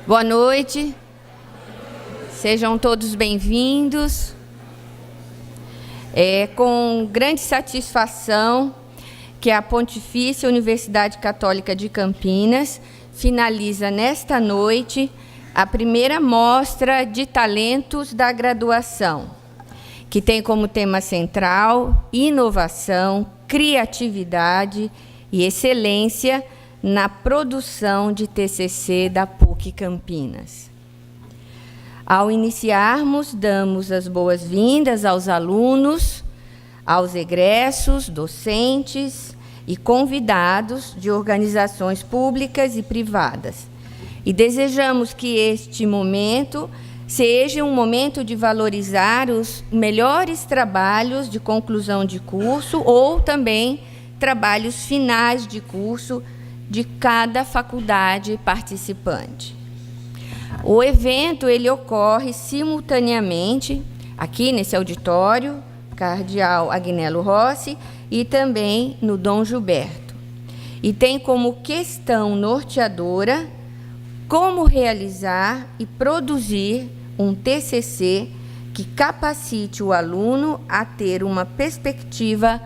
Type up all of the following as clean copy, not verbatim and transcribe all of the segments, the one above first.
Boa noite, sejam todos bem-vindos. É com grande satisfação que a Pontifícia Universidade Católica de Campinas finaliza nesta noite a primeira mostra de talentos da graduação, que tem como tema central inovação, criatividade e excelência na produção de TCC da PUC Campinas. Ao iniciarmos, damos as boas-vindas aos alunos, aos egressos, docentes e convidados de organizações públicas e privadas. E desejamos que este momento seja um momento de valorizar os melhores trabalhos de conclusão de curso ou também trabalhos finais de curso de cada faculdade participante. O evento ele ocorre simultaneamente aqui nesse auditório, Cardeal Agnello Rossi, e também no Dom Gilberto. E tem como questão norteadora como realizar e produzir um TCC que capacite o aluno a ter uma perspectiva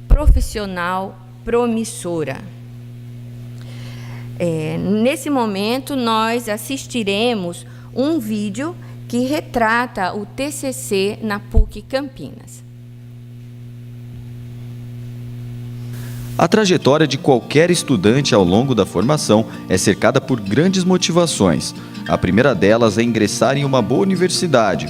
profissional promissora. Nesse momento, nós assistiremos um vídeo que retrata o TCC na PUC Campinas. A trajetória de qualquer estudante ao longo da formação é cercada por grandes motivações. A primeira delas é ingressar em uma boa universidade.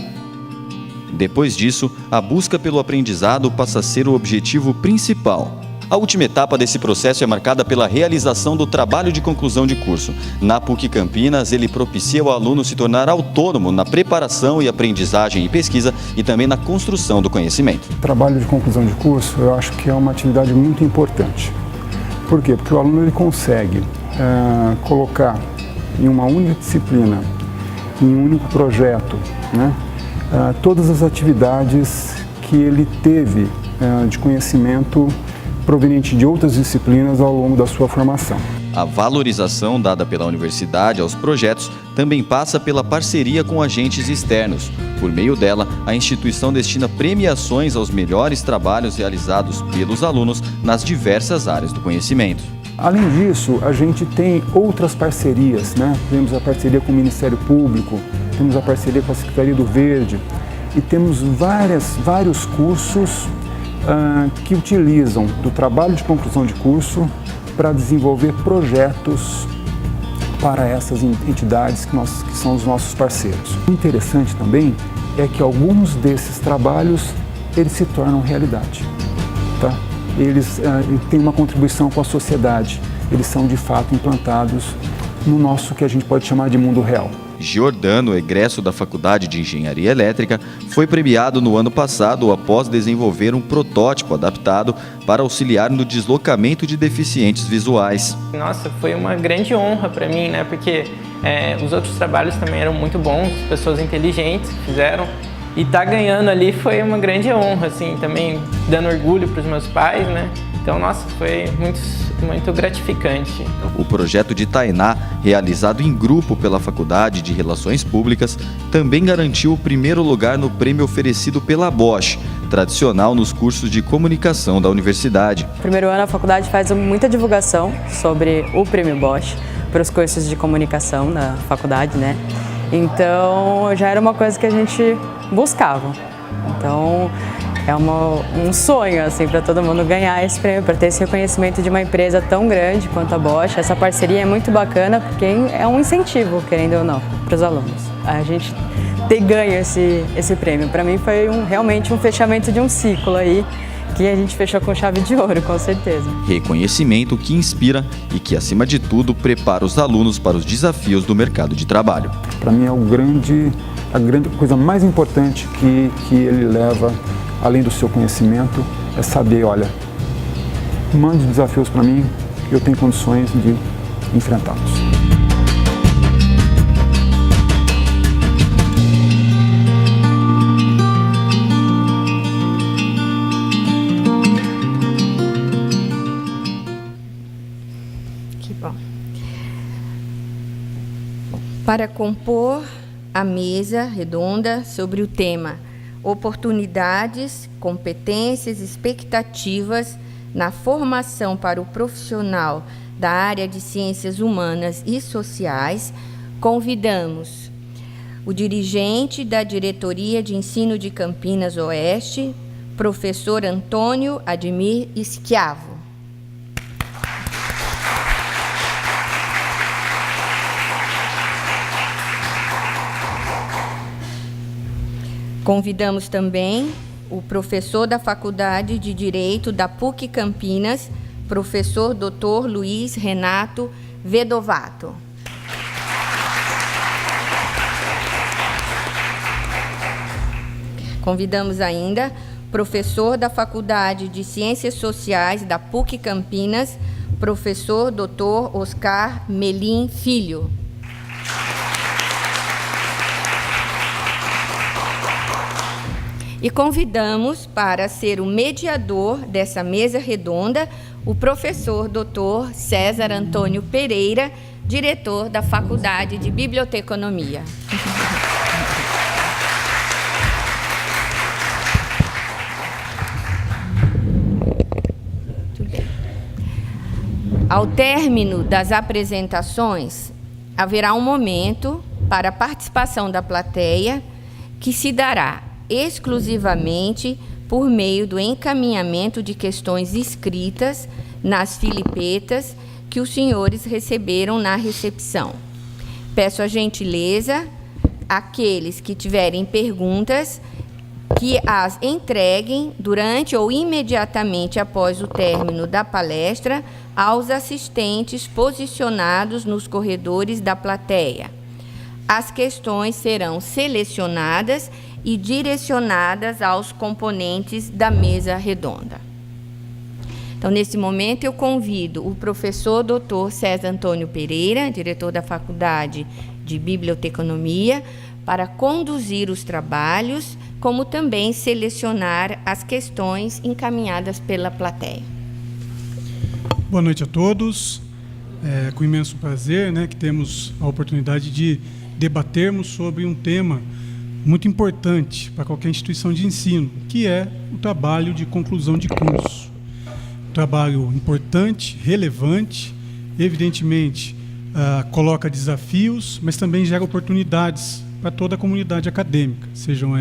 Depois disso, a busca pelo aprendizado passa a ser o objetivo principal. A última etapa desse processo é marcada pela realização do trabalho de conclusão de curso. Na PUC Campinas, ele propicia o aluno se tornar autônomo na preparação e aprendizagem e pesquisa e também na construção do conhecimento. O trabalho de conclusão de curso, eu acho que é uma atividade muito importante. Por quê? Porque o aluno ele consegue colocar em uma única disciplina, em um único projeto, né, todas as atividades que ele teve de conhecimento proveniente de outras disciplinas ao longo da sua formação. A valorização dada pela universidade aos projetos também passa pela parceria com agentes externos. Por meio dela, a instituição destina premiações aos melhores trabalhos realizados pelos alunos nas diversas áreas do conhecimento. Além disso, a gente tem outras parcerias, né? Temos a parceria com o Ministério Público, temos a parceria com a Secretaria do Verde e temos vários cursos que utilizam do trabalho de conclusão de curso para desenvolver projetos para essas entidades que são os nossos parceiros. O interessante também é que alguns desses trabalhos eles se tornam realidade, tá? Eles têm uma contribuição com a sociedade, eles são de fato implantados no nosso que a gente pode chamar de mundo real. Giordano, egresso da Faculdade de Engenharia Elétrica, foi premiado no ano passado após desenvolver um protótipo adaptado para auxiliar no deslocamento de deficientes visuais. Nossa, foi uma grande honra para mim, né? Porque os outros trabalhos também eram muito bons, pessoas inteligentes fizeram. E tá ganhando ali foi uma grande honra, assim, também dando orgulho para os meus pais, né? Então, nossa, foi muito gratificante. O projeto de Tainá, realizado em grupo pela Faculdade de Relações Públicas, também garantiu o primeiro lugar no prêmio oferecido pela Bosch, tradicional nos cursos de comunicação da universidade. No primeiro ano, a faculdade faz muita divulgação sobre o prêmio Bosch para os cursos de comunicação da faculdade, né? Então, já era uma coisa que a gente buscava. Então, é um sonho assim, para todo mundo ganhar esse prêmio, para ter esse reconhecimento de uma empresa tão grande quanto a Bosch. Essa parceria é muito bacana porque é um incentivo, querendo ou não, para os alunos. A gente ter ganho esse prêmio, para mim foi realmente um fechamento de um ciclo aí, que a gente fechou com chave de ouro, com certeza. Reconhecimento que inspira e que, acima de tudo, prepara os alunos para os desafios do mercado de trabalho. Para mim é a grande coisa mais importante que ele leva, além do seu conhecimento, é saber, olha, mande desafios para mim, que eu tenho condições de enfrentá-los. Para compor a mesa redonda sobre o tema Oportunidades, competências e expectativas na formação para o profissional da área de Ciências Humanas e Sociais, convidamos o dirigente da Diretoria de Ensino de Campinas Oeste, professor Antônio Admir Schiavo. Convidamos também o professor da Faculdade de Direito da PUC Campinas, professor Dr. Luiz Renato Vedovato. Convidamos ainda o professor da Faculdade de Ciências Sociais da PUC Campinas, professor Dr. Oscar Melim Filho. E convidamos para ser o mediador dessa mesa redonda o professor Dr. César Antônio Pereira, diretor da Faculdade de Biblioteconomia. Ao término das apresentações, haverá um momento para a participação da plateia, que se dará exclusivamente por meio do encaminhamento de questões escritas nas filipetas que os senhores receberam na recepção. Peço a gentileza àqueles que tiverem perguntas que as entreguem durante ou imediatamente após o término da palestra aos assistentes posicionados nos corredores da plateia. As questões serão selecionadas e direcionadas aos componentes da mesa redonda. Então, nesse momento, eu convido o professor Dr. César Antônio Pereira, diretor da Faculdade de Biblioteconomia, para conduzir os trabalhos, como também selecionar as questões encaminhadas pela plateia. Boa noite a todos. É com imenso prazer, que temos a oportunidade de debatermos sobre um tema muito importante para qualquer instituição de ensino, que é o trabalho de conclusão de curso. Um trabalho importante, relevante, evidentemente coloca desafios, mas também gera oportunidades para toda a comunidade acadêmica, sejam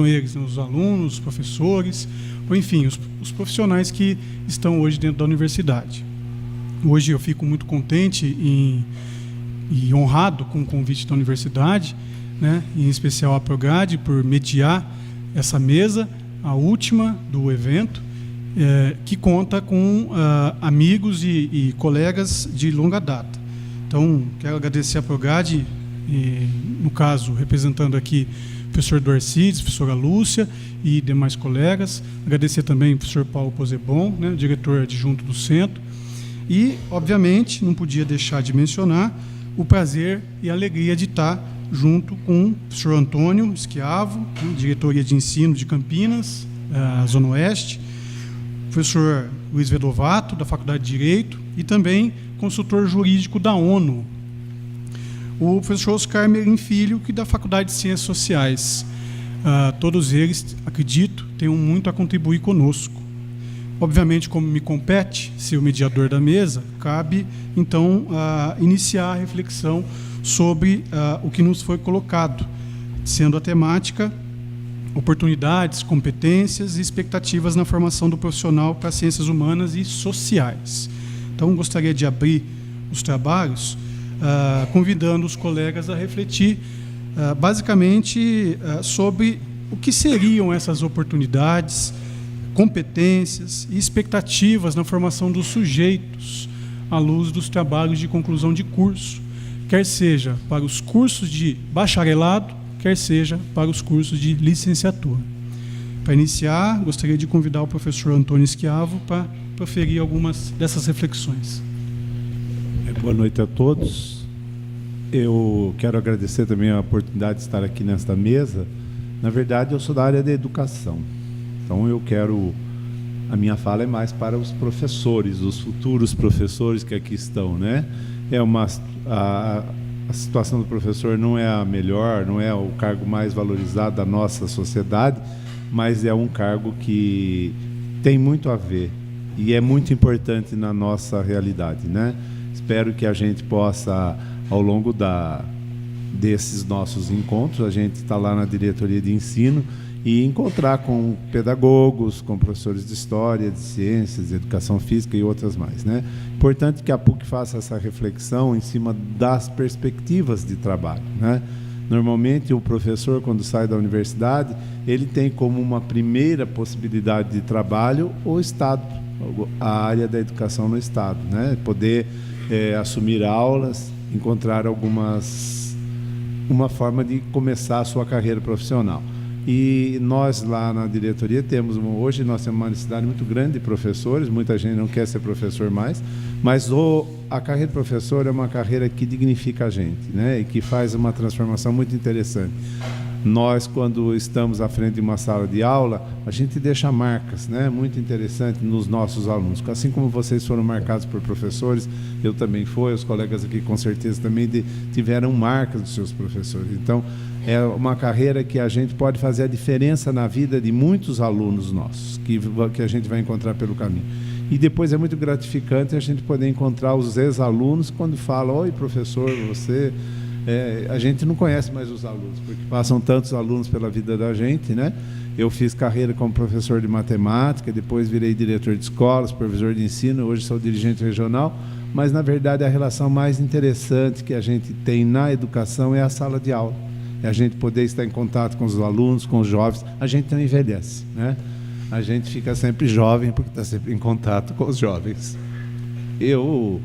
eles os alunos, os professores, ou enfim, os profissionais que estão hoje dentro da universidade. Hoje eu fico muito contente e honrado com o convite da universidade, em especial a Prograde, por mediar essa mesa, a última do evento, que conta com amigos e colegas de longa data. Então, quero agradecer a Prograde, no caso, representando aqui o professor Dorcides, professora Lúcia e demais colegas. Agradecer também o professor Paulo Posebon, diretor adjunto do centro. E, obviamente, não podia deixar de mencionar o prazer e a alegria de estar junto com o professor Antônio Schiavo, diretoria de ensino de Campinas, Zona Oeste, o professor Luiz Vedovato, da Faculdade de Direito, e também consultor jurídico da ONU, o professor Oscar Melim Filho, que da Faculdade de Ciências Sociais. Todos eles, acredito, têm muito a contribuir conosco. Obviamente, como me compete ser o mediador da mesa, cabe, então, iniciar a reflexão sobre o que nos foi colocado, sendo a temática oportunidades, competências e expectativas na formação do profissional para ciências humanas e sociais. Então, gostaria de abrir os trabalhos convidando os colegas a refletir basicamente sobre o que seriam essas oportunidades, competências e expectativas na formação dos sujeitos à luz dos trabalhos de conclusão de curso, quer seja para os cursos de bacharelado, quer seja para os cursos de licenciatura. Para iniciar, gostaria de convidar o professor Antônio Schiavo para proferir algumas dessas reflexões. Boa noite a todos. Eu quero agradecer também a oportunidade de estar aqui nesta mesa. Na verdade, eu sou da área da educação. Então, a minha fala é mais para os professores, os futuros professores que aqui estão, a situação do professor não é a melhor, não é o cargo mais valorizado da nossa sociedade, mas é um cargo que tem muito a ver e é muito importante na nossa realidade, né? Espero que a gente possa, ao longo desses nossos encontros, a gente está lá na diretoria de ensino e encontrar com pedagogos, com professores de história, de ciências, de educação física e outras mais, né? Importante que a PUC faça essa reflexão em cima das perspectivas de trabalho, né? Normalmente o professor, quando sai da universidade, ele tem como uma primeira possibilidade de trabalho o Estado, a área da educação no Estado, né? Poder assumir aulas, encontrar uma forma de começar a sua carreira profissional. E nós lá na diretoria hoje nós temos uma necessidade muito grande de professores, muita gente não quer ser professor mais, mas a carreira de professor é uma carreira que dignifica a gente, né? E que faz uma transformação muito interessante. Nós, quando estamos à frente de uma sala de aula, a gente deixa marcas, né, muito interessantes nos nossos alunos. Assim como vocês foram marcados por professores, eu também fui, os colegas aqui com certeza também tiveram marcas dos seus professores. Então, é uma carreira que a gente pode fazer a diferença na vida de muitos alunos nossos, que a gente vai encontrar pelo caminho. E depois é muito gratificante a gente poder encontrar os ex-alunos quando falam: oi, professor, você... a gente não conhece mais os alunos, porque passam tantos alunos pela vida da gente, né? Eu fiz carreira como professor de matemática, depois virei diretor de escola, supervisor de ensino, hoje sou dirigente regional, mas, na verdade, a relação mais interessante que a gente tem na educação é a sala de aula. É a gente poder estar em contato com os alunos, com os jovens. A gente não envelhece, né? A gente fica sempre jovem porque está sempre em contato com os jovens. Eu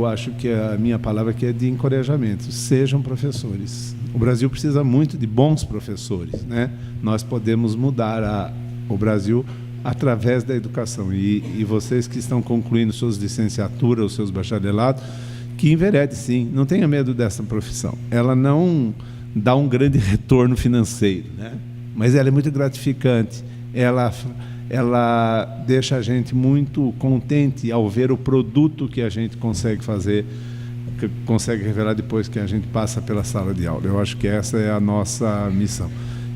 acho que a minha palavra aqui é de encorajamento. Sejam professores. O Brasil precisa muito de bons professores, né? Nós podemos mudar o Brasil através da educação. E vocês que estão concluindo suas licenciaturas, os seus bacharelados, que enverede, sim. Não tenha medo dessa profissão. Ela não dá um grande retorno financeiro, né? Mas ela é muito gratificante. Ela deixa a gente muito contente ao ver o produto que a gente consegue fazer, que consegue revelar depois que a gente passa pela sala de aula. Eu acho que essa é a nossa missão.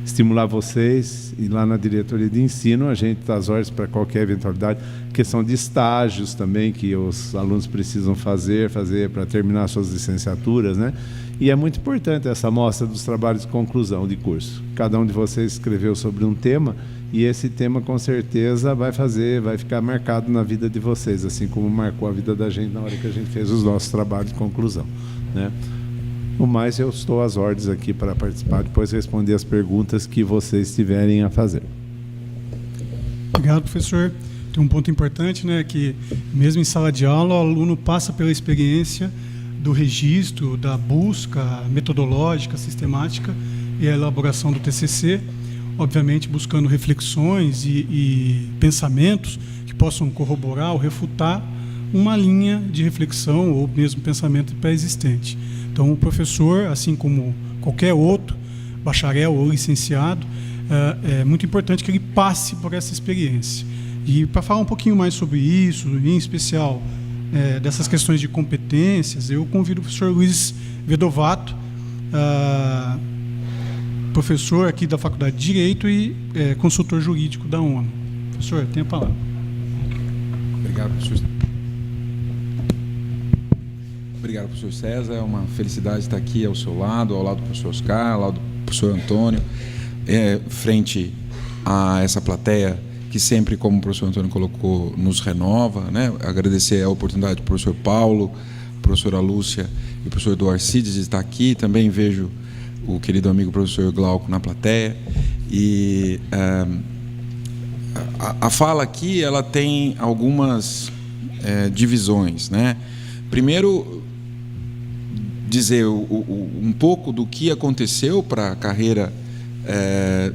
Estimular vocês, e lá na diretoria de ensino a gente está às ordens para qualquer eventualidade, questão de estágios também que os alunos precisam fazer para terminar suas licenciaturas, né? E é muito importante essa amostra dos trabalhos de conclusão de curso. Cada um de vocês escreveu sobre um tema e esse tema com certeza vai ficar marcado na vida de vocês, assim como marcou a vida da gente na hora que a gente fez os nossos trabalhos de conclusão, né? No mais, eu estou às ordens aqui para participar, depois responder as perguntas que vocês tiverem a fazer. Obrigado, professor. Tem um ponto importante, né, que mesmo em sala de aula, o aluno passa pela experiência do registro, da busca metodológica, sistemática e a elaboração do TCC, obviamente buscando reflexões e pensamentos que possam corroborar ou refutar uma linha de reflexão ou mesmo pensamento pré-existente. Então, o professor, assim como qualquer outro, bacharel ou licenciado, é muito importante que ele passe por essa experiência. E para falar um pouquinho mais sobre isso, em especial dessas questões de competências, eu convido o professor Luiz Vedovato, professor aqui da Faculdade de Direito e consultor jurídico da ONU. Professor, tem a palavra. Obrigado, professor. Obrigado, professor César. É uma felicidade estar aqui ao seu lado, ao lado do professor Oscar, ao lado do professor Antônio, frente a essa plateia que sempre, como o professor Antônio colocou, nos renova, né? Agradecer a oportunidade do professor Paulo, professora Lúcia e o professor Eduardo Cides de estar aqui. Também vejo o querido amigo professor Glauco na plateia. E a fala aqui ela tem algumas divisões, né? Primeiro, dizer um pouco do que aconteceu para a carreira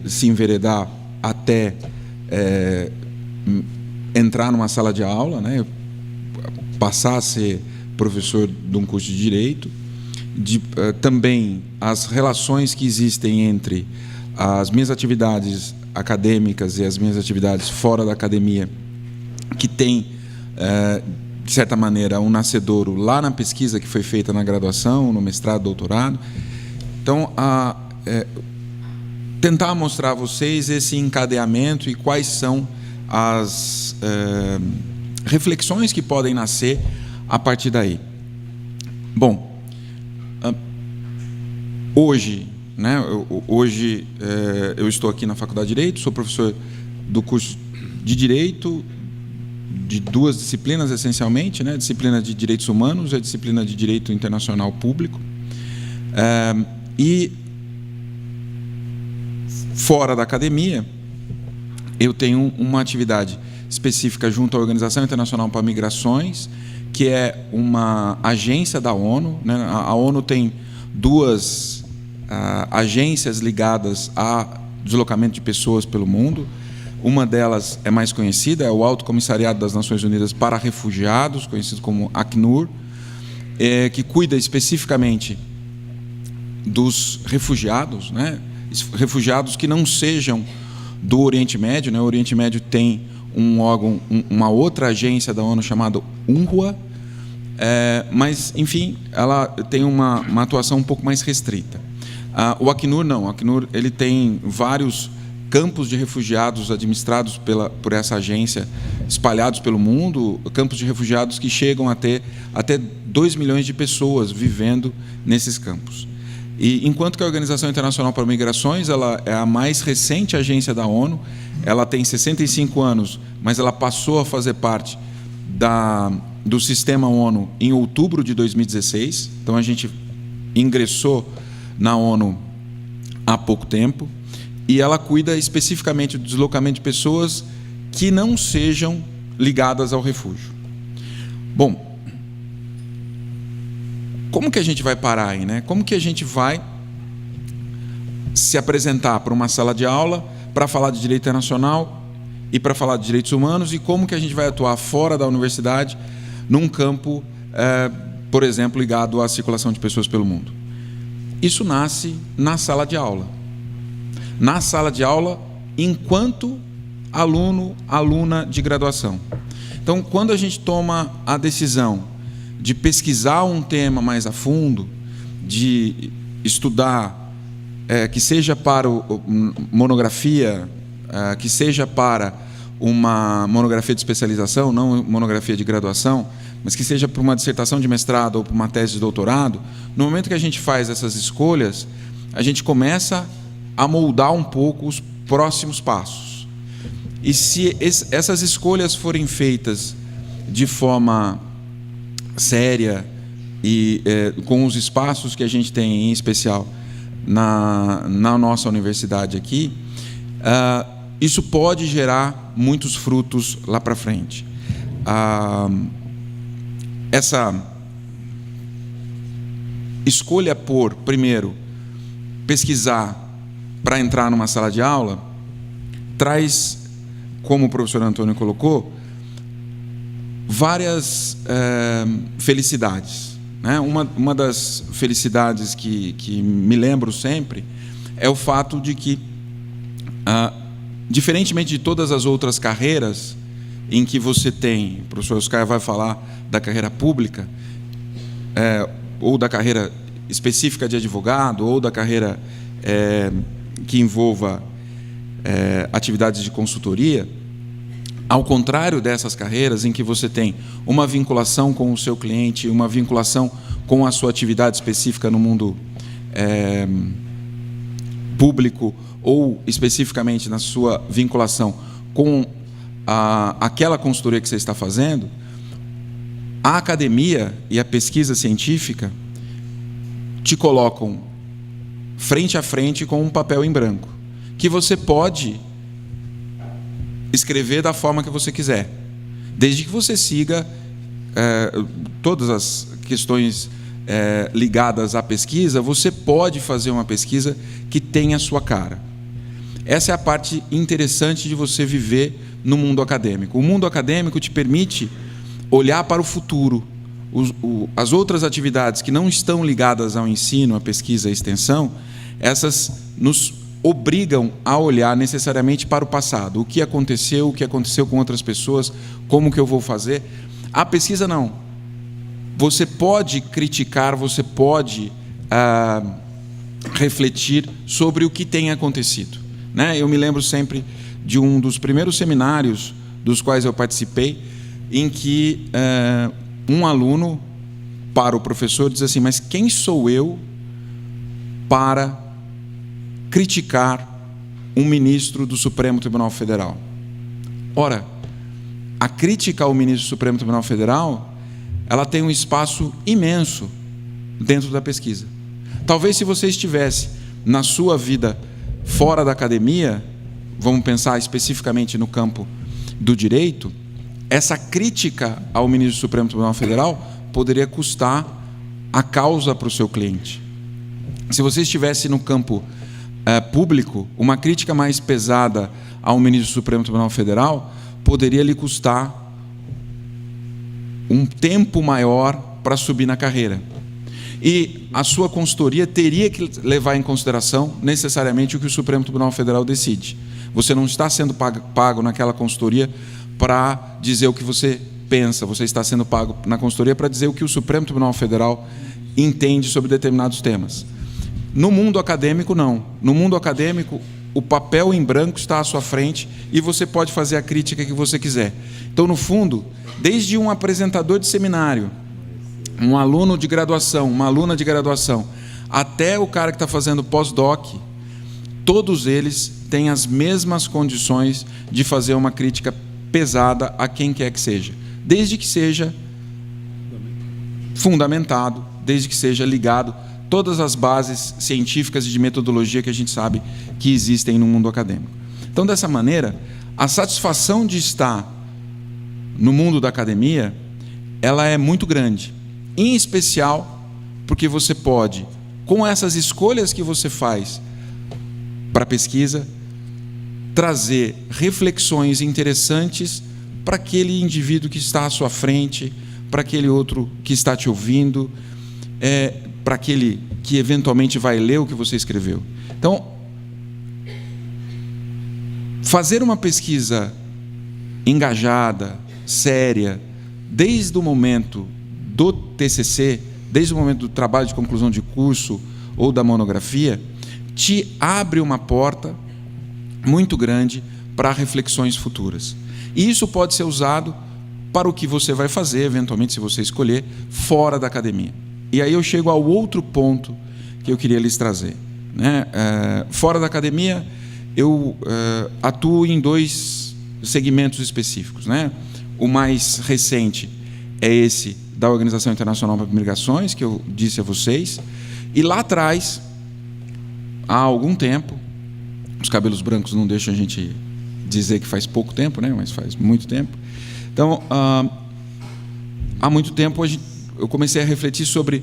se enveredar até entrar numa sala de aula, né? Passar a ser professor de um curso de Direito, também as relações que existem entre as minhas atividades acadêmicas e as minhas atividades fora da academia, que tem de certa maneira, um nascedouro lá na pesquisa que foi feita na graduação, no mestrado, doutorado. Então, tentar mostrar a vocês esse encadeamento e quais são as reflexões que podem nascer a partir daí. Bom, hoje, né, eu estou aqui na Faculdade de Direito, sou professor do curso de Direito, de duas disciplinas, essencialmente, né, a disciplina de Direitos Humanos e a disciplina de Direito Internacional Público. E, fora da academia, eu tenho uma atividade específica junto à Organização Internacional para Migrações, que é uma agência da ONU, né? A ONU tem duas agências ligadas a deslocamento de pessoas pelo mundo. Uma delas é mais conhecida, é o Alto Comissariado das Nações Unidas para Refugiados, conhecido como Acnur, que cuida especificamente dos refugiados, né? Refugiados que não sejam do Oriente Médio, né? O Oriente Médio tem um órgão, uma outra agência da ONU chamada UNRWA, mas, enfim, ela tem uma atuação um pouco mais restrita. O Acnur não, o Acnur ele tem vários campos de refugiados administrados por essa agência, espalhados pelo mundo, campos de refugiados que chegam a ter até 2 milhões de pessoas vivendo nesses campos. E enquanto que a Organização Internacional para Migrações, ela é a mais recente agência da ONU, ela tem 65 anos, mas ela passou a fazer parte do sistema ONU em outubro de 2016, então a gente ingressou na ONU há pouco tempo, e ela cuida especificamente do deslocamento de pessoas que não sejam ligadas ao refúgio. Bom, como que a gente vai parar aí, né? Como que a gente vai se apresentar para uma sala de aula para falar de direito internacional e para falar de direitos humanos, e como que a gente vai atuar fora da universidade num campo, por exemplo, ligado à circulação de pessoas pelo mundo? Isso nasce na sala de aula. Na sala de aula, enquanto aluno, aluna de graduação. Então, quando a gente toma a decisão de pesquisar um tema mais a fundo, de estudar, que seja para monografia, que seja para uma monografia de especialização, não monografia de graduação, mas que seja para uma dissertação de mestrado ou para uma tese de doutorado, no momento que a gente faz essas escolhas, a gente começa a moldar um pouco os próximos passos. E se essas escolhas forem feitas de forma séria e com os espaços que a gente tem, em especial na nossa universidade aqui, isso pode gerar muitos frutos lá para frente. Essa escolha por, primeiro, pesquisar para entrar numa sala de aula, traz, como o professor Antônio colocou, várias felicidades, né? Uma das felicidades que me lembro sempre é o fato de que, diferentemente de todas as outras carreiras em que você tem, o professor Oscar vai falar da carreira pública, ou da carreira específica de advogado, ou da carreira que envolva atividades de consultoria, ao contrário dessas carreiras em que você tem uma vinculação com o seu cliente, uma vinculação com a sua atividade específica no mundo público, ou especificamente na sua vinculação com aquela consultoria que você está fazendo, a academia e a pesquisa científica te colocam frente a frente com um papel em branco, que você pode escrever da forma que você quiser, desde que você siga todas as questões ligadas à pesquisa. Você pode fazer uma pesquisa que tenha a sua cara. Essa é a parte interessante de você viver no mundo acadêmico. O mundo acadêmico te permite olhar para o futuro. As outras atividades que não estão ligadas ao ensino, à pesquisa e à extensão, essas nos obrigam a olhar necessariamente para o passado. O que aconteceu com outras pessoas, como que eu vou fazer. A pesquisa não. Você pode criticar, você pode refletir sobre o que tem acontecido, né? Eu me lembro sempre de um dos primeiros seminários dos quais eu participei, em que um aluno, para o professor, diz assim: mas quem sou eu para criticar um ministro do Supremo Tribunal Federal? Ora, a crítica ao ministro do Supremo Tribunal Federal, ela tem um espaço imenso dentro da pesquisa. Talvez, se você estivesse na sua vida fora da academia, vamos pensar especificamente no campo do direito, essa crítica ao ministro do Supremo Tribunal Federal poderia custar a causa para o seu cliente. Se você estivesse no campo público, uma crítica mais pesada ao ministro do Supremo Tribunal Federal poderia lhe custar um tempo maior para subir na carreira. E a sua consultoria teria que levar em consideração necessariamente o que o Supremo Tribunal Federal decide. Você não está sendo pago naquela consultoria para dizer o que você pensa, você está sendo pago na consultoria para dizer o que o Supremo Tribunal Federal entende sobre determinados temas. No mundo acadêmico, não. No mundo acadêmico, o papel em branco está à sua frente e você pode fazer a crítica que você quiser. Então, no fundo, desde um apresentador de seminário, um aluno de graduação, uma aluna de graduação, até o cara que está fazendo pós-doc, todos eles têm as mesmas condições de fazer uma crítica pesada a quem quer que seja, desde que seja fundamentado, desde que seja ligado todas as bases científicas e de metodologia que a gente sabe que existem no mundo acadêmico. Então, dessa maneira, a satisfação de estar no mundo da academia, ela é muito grande, em especial porque você pode, com essas escolhas que você faz para a pesquisa, trazer reflexões interessantes para aquele indivíduo que está à sua frente, para aquele outro que está te ouvindo, para aquele que eventualmente vai ler o que você escreveu. Então, fazer uma pesquisa engajada, séria, desde o momento do TCC, desde o momento do trabalho de conclusão de curso ou da monografia, te abre uma porta muito grande para reflexões futuras. E isso pode ser usado para o que você vai fazer, eventualmente, se você escolher, fora da academia. E aí eu chego ao outro ponto que eu queria lhes trazer, né? Fora da academia, eu atuo em 2 segmentos específicos, né? O mais recente é esse da Organização Internacional para Migrações, que eu disse a vocês, e lá atrás, há algum tempo, os cabelos brancos não deixam a gente dizer que faz pouco tempo, né? Mas faz muito tempo. Então, há muito tempo eu comecei a refletir sobre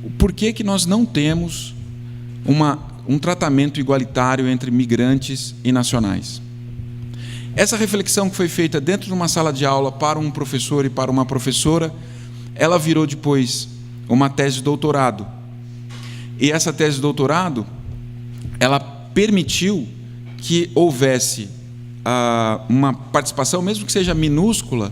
o porquê que nós não temos um tratamento igualitário entre migrantes e nacionais. Essa reflexão que foi feita dentro de uma sala de aula para um professor e para uma professora, ela virou depois uma tese de doutorado. E essa tese de doutorado, ela permitiu que houvesse uma participação, mesmo que seja minúscula,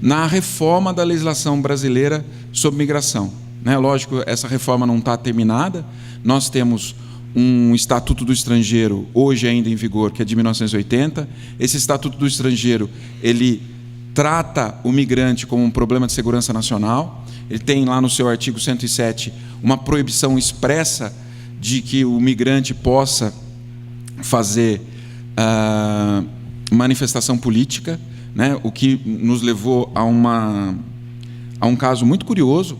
na reforma da legislação brasileira sobre migração, né? Lógico, essa reforma não está terminada. Nós temos um Estatuto do Estrangeiro, hoje ainda em vigor, que é de 1980. Esse Estatuto do Estrangeiro, ele trata o migrante como um problema de segurança nacional. Ele tem lá no seu artigo 107 uma proibição expressa de que o migrante possa fazer manifestação política, né? O que nos levou a um caso muito curioso.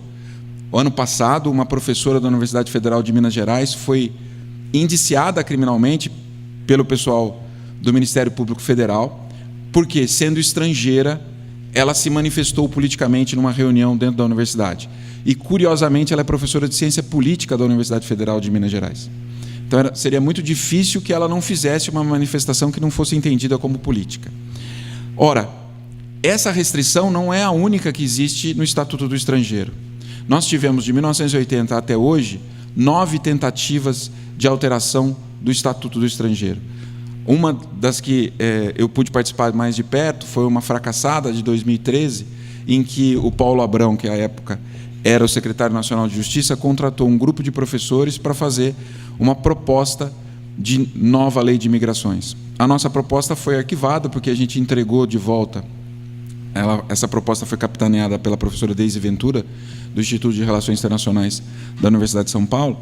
O ano passado, uma professora da Universidade Federal de Minas Gerais foi indiciada criminalmente pelo pessoal do Ministério Público Federal, porque, sendo estrangeira, ela se manifestou politicamente numa reunião dentro da universidade. E, curiosamente, ela é professora de Ciência Política da Universidade Federal de Minas Gerais. Então, seria muito difícil que ela não fizesse uma manifestação que não fosse entendida como política. Ora, essa restrição não é a única que existe no Estatuto do Estrangeiro. Nós tivemos, de 1980 até hoje, 9 tentativas de alteração do Estatuto do Estrangeiro. Uma das que eu pude participar mais de perto foi uma fracassada de 2013, em que o Paulo Abrão, que à época era o secretário nacional de Justiça, contratou um grupo de professores para fazer uma proposta de nova lei de imigrações. A nossa proposta foi arquivada, porque a gente entregou de volta. Essa proposta foi capitaneada pela professora Deise Ventura, do Instituto de Relações Internacionais da Universidade de São Paulo,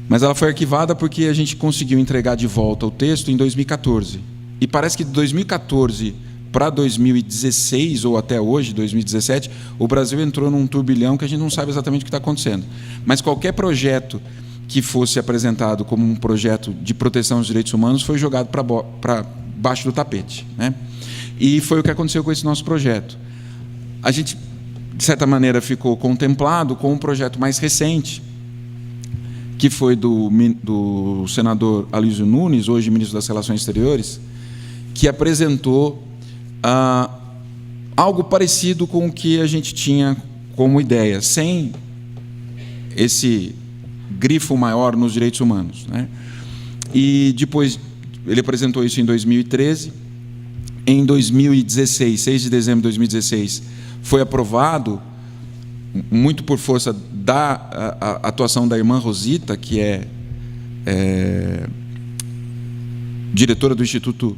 mas ela foi arquivada porque a gente conseguiu entregar de volta o texto em 2014. E parece que de 2014 para 2016, ou até hoje, 2017, o Brasil entrou num turbilhão que a gente não sabe exatamente o que está acontecendo. Mas qualquer projeto que fosse apresentado como um projeto de proteção aos direitos humanos foi jogado para baixo do tapete, né? E foi o que aconteceu com esse nosso projeto. A gente, de certa maneira, ficou contemplado com um projeto mais recente, que foi do senador Alísio Nunes, hoje ministro das Relações Exteriores, que apresentou algo parecido com o que a gente tinha como ideia, sem esse grifo maior nos direitos humanos, né? E depois ele apresentou isso em 2013. Em 2016, 6 de dezembro de 2016, foi aprovado, muito por força da atuação da irmã Rosita, que é diretora do Instituto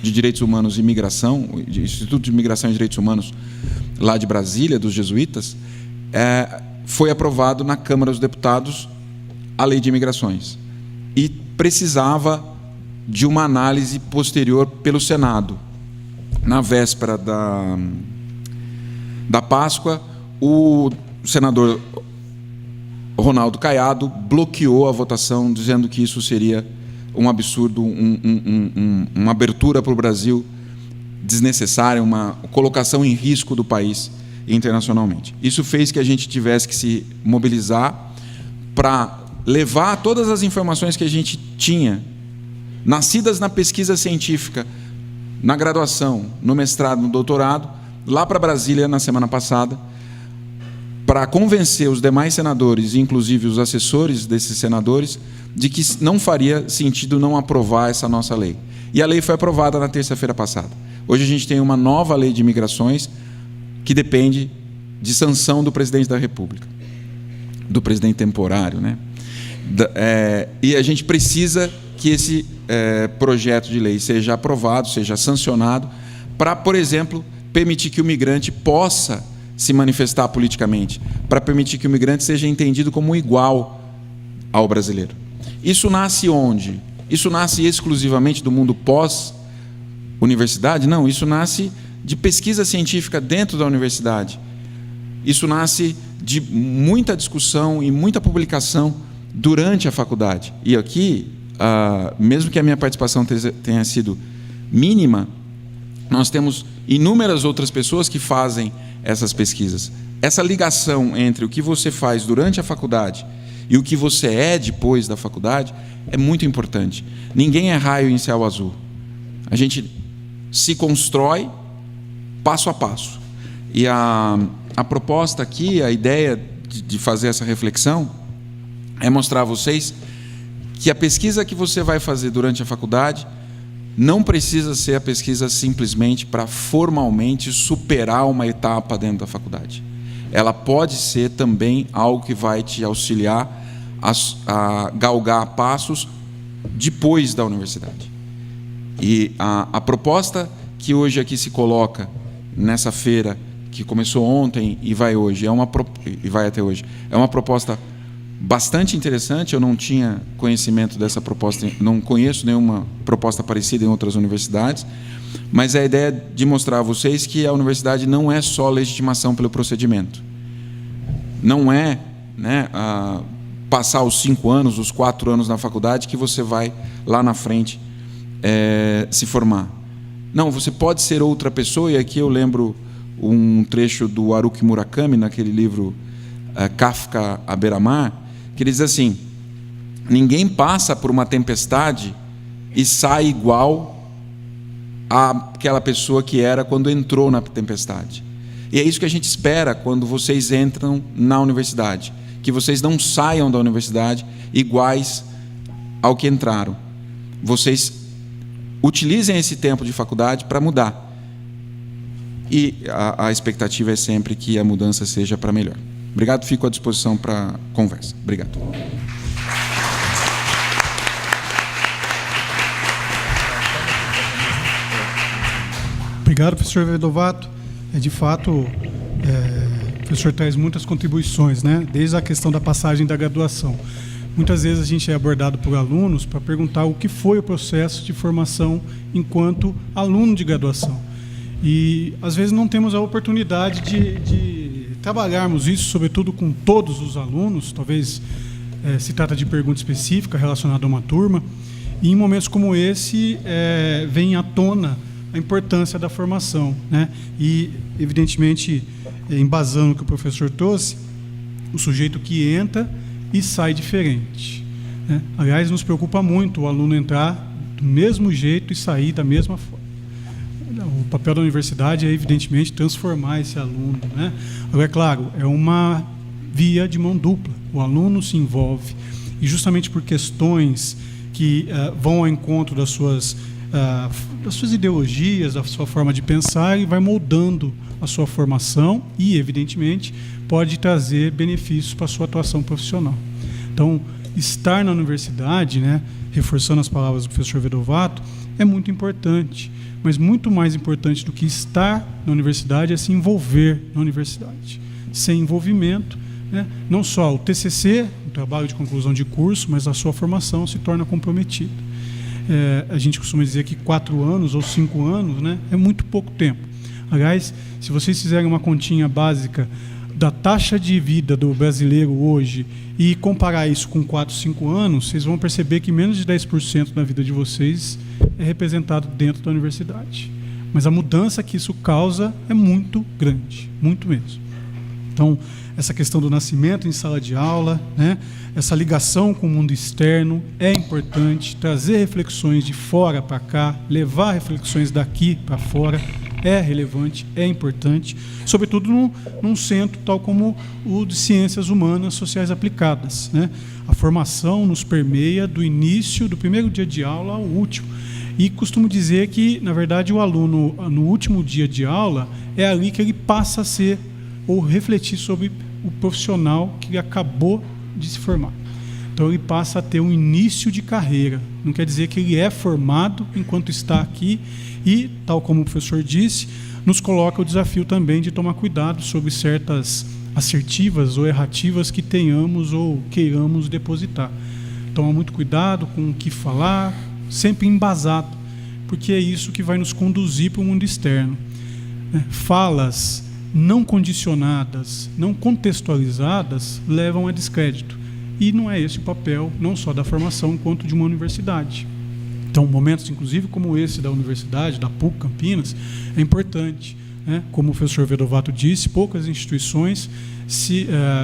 de Direitos Humanos e Imigração, Instituto de Imigração e Direitos Humanos, lá de Brasília, dos jesuítas, foi aprovado na Câmara dos Deputados a Lei de Imigrações. E precisava de uma análise posterior pelo Senado. Na véspera da Páscoa, o senador Ronaldo Caiado bloqueou a votação, dizendo que isso seria um absurdo, uma abertura para o Brasil desnecessária, uma colocação em risco do país internacionalmente. Isso fez que a gente tivesse que se mobilizar para levar todas as informações que a gente tinha, nascidas na pesquisa científica, na graduação, no mestrado, no doutorado, lá para Brasília na semana passada, para convencer os demais senadores, inclusive os assessores desses senadores, de que não faria sentido não aprovar essa nossa lei. E a lei foi aprovada na terça-feira passada. Hoje a gente tem uma nova lei de imigrações que depende de sanção do presidente da República, do presidente temporário, né? E a gente precisa que esse projeto de lei seja aprovado, seja sancionado, para, por exemplo, permitir que o migrante possa se manifestar politicamente, para permitir que o migrante seja entendido como igual ao brasileiro. Isso nasce onde? Isso nasce exclusivamente do mundo pós-universidade? Não, isso nasce de pesquisa científica dentro da universidade. Isso nasce de muita discussão e muita publicação durante a faculdade. E aqui, mesmo que a minha participação tenha sido mínima, nós temos inúmeras outras pessoas que fazem essas pesquisas. Essa ligação entre o que você faz durante a faculdade e o que você é depois da faculdade é muito importante. Ninguém é raio em céu azul. A gente se constrói passo a passo. E a proposta aqui, a ideia de fazer essa reflexão, é mostrar a vocês que a pesquisa que você vai fazer durante a faculdade não precisa ser a pesquisa simplesmente para formalmente superar uma etapa dentro da faculdade. Ela pode ser também algo que vai te auxiliar a galgar passos depois da universidade. E a proposta que hoje aqui se coloca nessa feira, que começou ontem e vai hoje, e vai até hoje, é uma proposta bastante interessante. Eu não tinha conhecimento dessa proposta, não conheço nenhuma proposta parecida em outras universidades, mas é a ideia de mostrar a vocês que a universidade não é só legitimação pelo procedimento. Não é, passar os 5 anos, os 4 anos na faculdade que você vai lá na frente se formar. Não, você pode ser outra pessoa, e aqui eu lembro um trecho do Haruki Murakami, naquele livro Kafka à beira-mar, que ele diz assim: ninguém passa por uma tempestade e sai igual àquela pessoa que era quando entrou na tempestade. E é isso que a gente espera quando vocês entram na universidade, que vocês não saiam da universidade iguais ao que entraram. Vocês utilizem esse tempo de faculdade para mudar. e a expectativa é sempre que a mudança seja para melhor. Obrigado, fico à disposição para conversa. Obrigado. Obrigado, professor Vedovato. De fato, o professor traz muitas contribuições, né? Desde a questão da passagem da graduação. Muitas vezes a gente é abordado por alunos para perguntar o que foi o processo de formação enquanto aluno de graduação. E, às vezes, não temos a oportunidade de trabalharmos isso, sobretudo com todos os alunos. Talvez se trata de pergunta específica relacionada a uma turma. E, em momentos como esse, vem à tona a importância da formação, né? E, evidentemente, embasando o que o professor trouxe, o sujeito que entra e sai diferente, né? Aliás, nos preocupa muito o aluno entrar do mesmo jeito e sair da mesma forma. O papel da universidade é, evidentemente, transformar esse aluno, né? Agora, é claro, é uma via de mão dupla. O aluno se envolve e, justamente por questões que vão ao encontro das suas ideologias, da sua forma de pensar, e vai moldando a sua formação e, evidentemente, pode trazer benefícios para a sua atuação profissional. Então, estar na universidade, né, reforçando as palavras do professor Vedovato, é muito importante, mas muito mais importante do que estar na universidade é se envolver na universidade. Sem envolvimento, né, não só o TCC, o trabalho de conclusão de curso, mas a sua formação se torna comprometida. A gente costuma dizer que 4 anos ou 5 anos, né, é muito pouco tempo. Aliás, se vocês fizerem uma continha básica da taxa de vida do brasileiro hoje e comparar isso com 4, 5 anos, vocês vão perceber que menos de 10% da vida de vocês é representado dentro da universidade. Mas a mudança que isso causa é muito grande, muito mesmo. Então, essa questão do nascimento em sala de aula, né, essa ligação com o mundo externo é importante, trazer reflexões de fora para cá, levar reflexões daqui para fora, é relevante, é importante, sobretudo num centro tal como o de Ciências Humanas Sociais Aplicadas, né? A formação nos permeia do início, do primeiro dia de aula ao último. E costumo dizer que, na verdade, o aluno, no último dia de aula, é ali que ele passa a ser, ou refletir sobre o profissional que acabou de se formar. Então, ele passa a ter um início de carreira. Não quer dizer que ele é formado enquanto está aqui e, tal como o professor disse, nos coloca o desafio também de tomar cuidado sobre certas assertivas ou errativas que tenhamos ou queiramos depositar. Toma muito cuidado com o que falar, sempre embasado, porque é isso que vai nos conduzir para o mundo externo. Falas não condicionadas, não contextualizadas, levam a descrédito. E não é esse o papel, não só da formação, quanto de uma universidade. Então, momentos, inclusive, como esse da universidade, da PUC Campinas, é importante, né? Como o professor Vedovato disse, poucas instituições,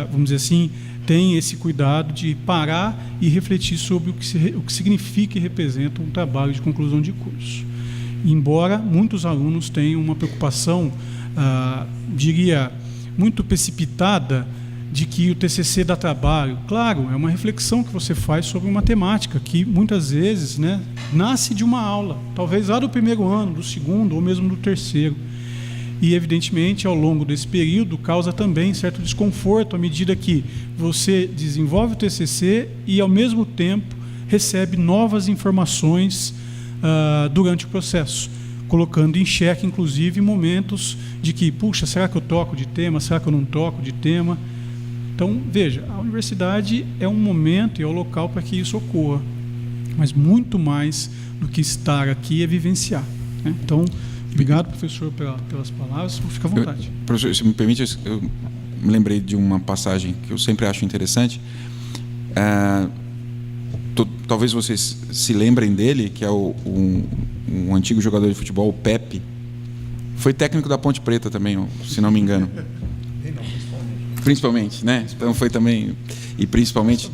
vamos dizer assim, têm esse cuidado de parar e refletir sobre o que significa e representa um trabalho de conclusão de curso. Embora muitos alunos tenham uma preocupação, diria, muito precipitada, de que o TCC dá trabalho. Claro, é uma reflexão que você faz sobre uma temática que, muitas vezes, né, nasce de uma aula, talvez lá do primeiro ano, do segundo ou mesmo do terceiro. E, evidentemente, ao longo desse período, causa também certo desconforto à medida que você desenvolve o TCC e, ao mesmo tempo, recebe novas informações durante o processo, colocando em xeque, inclusive, momentos de que, puxa, será que eu troco de tema? Será que eu não troco de tema? Então, veja, a universidade é um momento e é o local para que isso ocorra, mas muito mais do que estar aqui é vivenciar, né? Então, obrigado, professor, pelas palavras, fica à vontade. Professor, se me permite, eu me lembrei de uma passagem que eu sempre acho interessante. Talvez vocês se lembrem dele, que é um antigo jogador de futebol, o Pepe. Foi técnico da Ponte Preta também, se não me engano. Principalmente, né? Então foi também, e principalmente,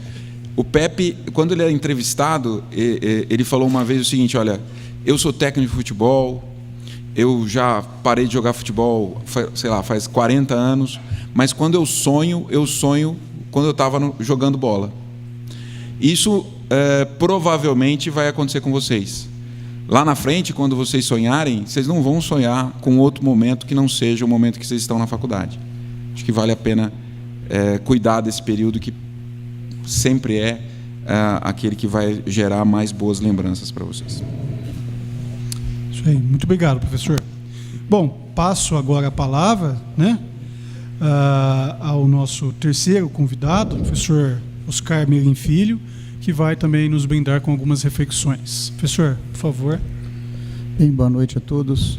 o Pepe, quando ele era entrevistado, ele falou uma vez o seguinte: olha, eu sou técnico de futebol, eu já parei de jogar futebol, sei lá, faz 40 anos, mas quando eu sonho quando eu estava jogando bola. Isso provavelmente vai acontecer com vocês. lá na frente, quando vocês sonharem, vocês não vão sonhar com outro momento que não seja o momento que vocês estão na faculdade. Acho que vale a pena cuidar desse período que sempre é aquele que vai gerar mais boas lembranças para vocês. Isso aí, muito obrigado, professor. Bom, passo agora a palavra, né, ao nosso terceiro convidado, professor Oscar Merim Filho, que vai também nos brindar com algumas reflexões. Professor, por favor. Bem, boa noite a todos.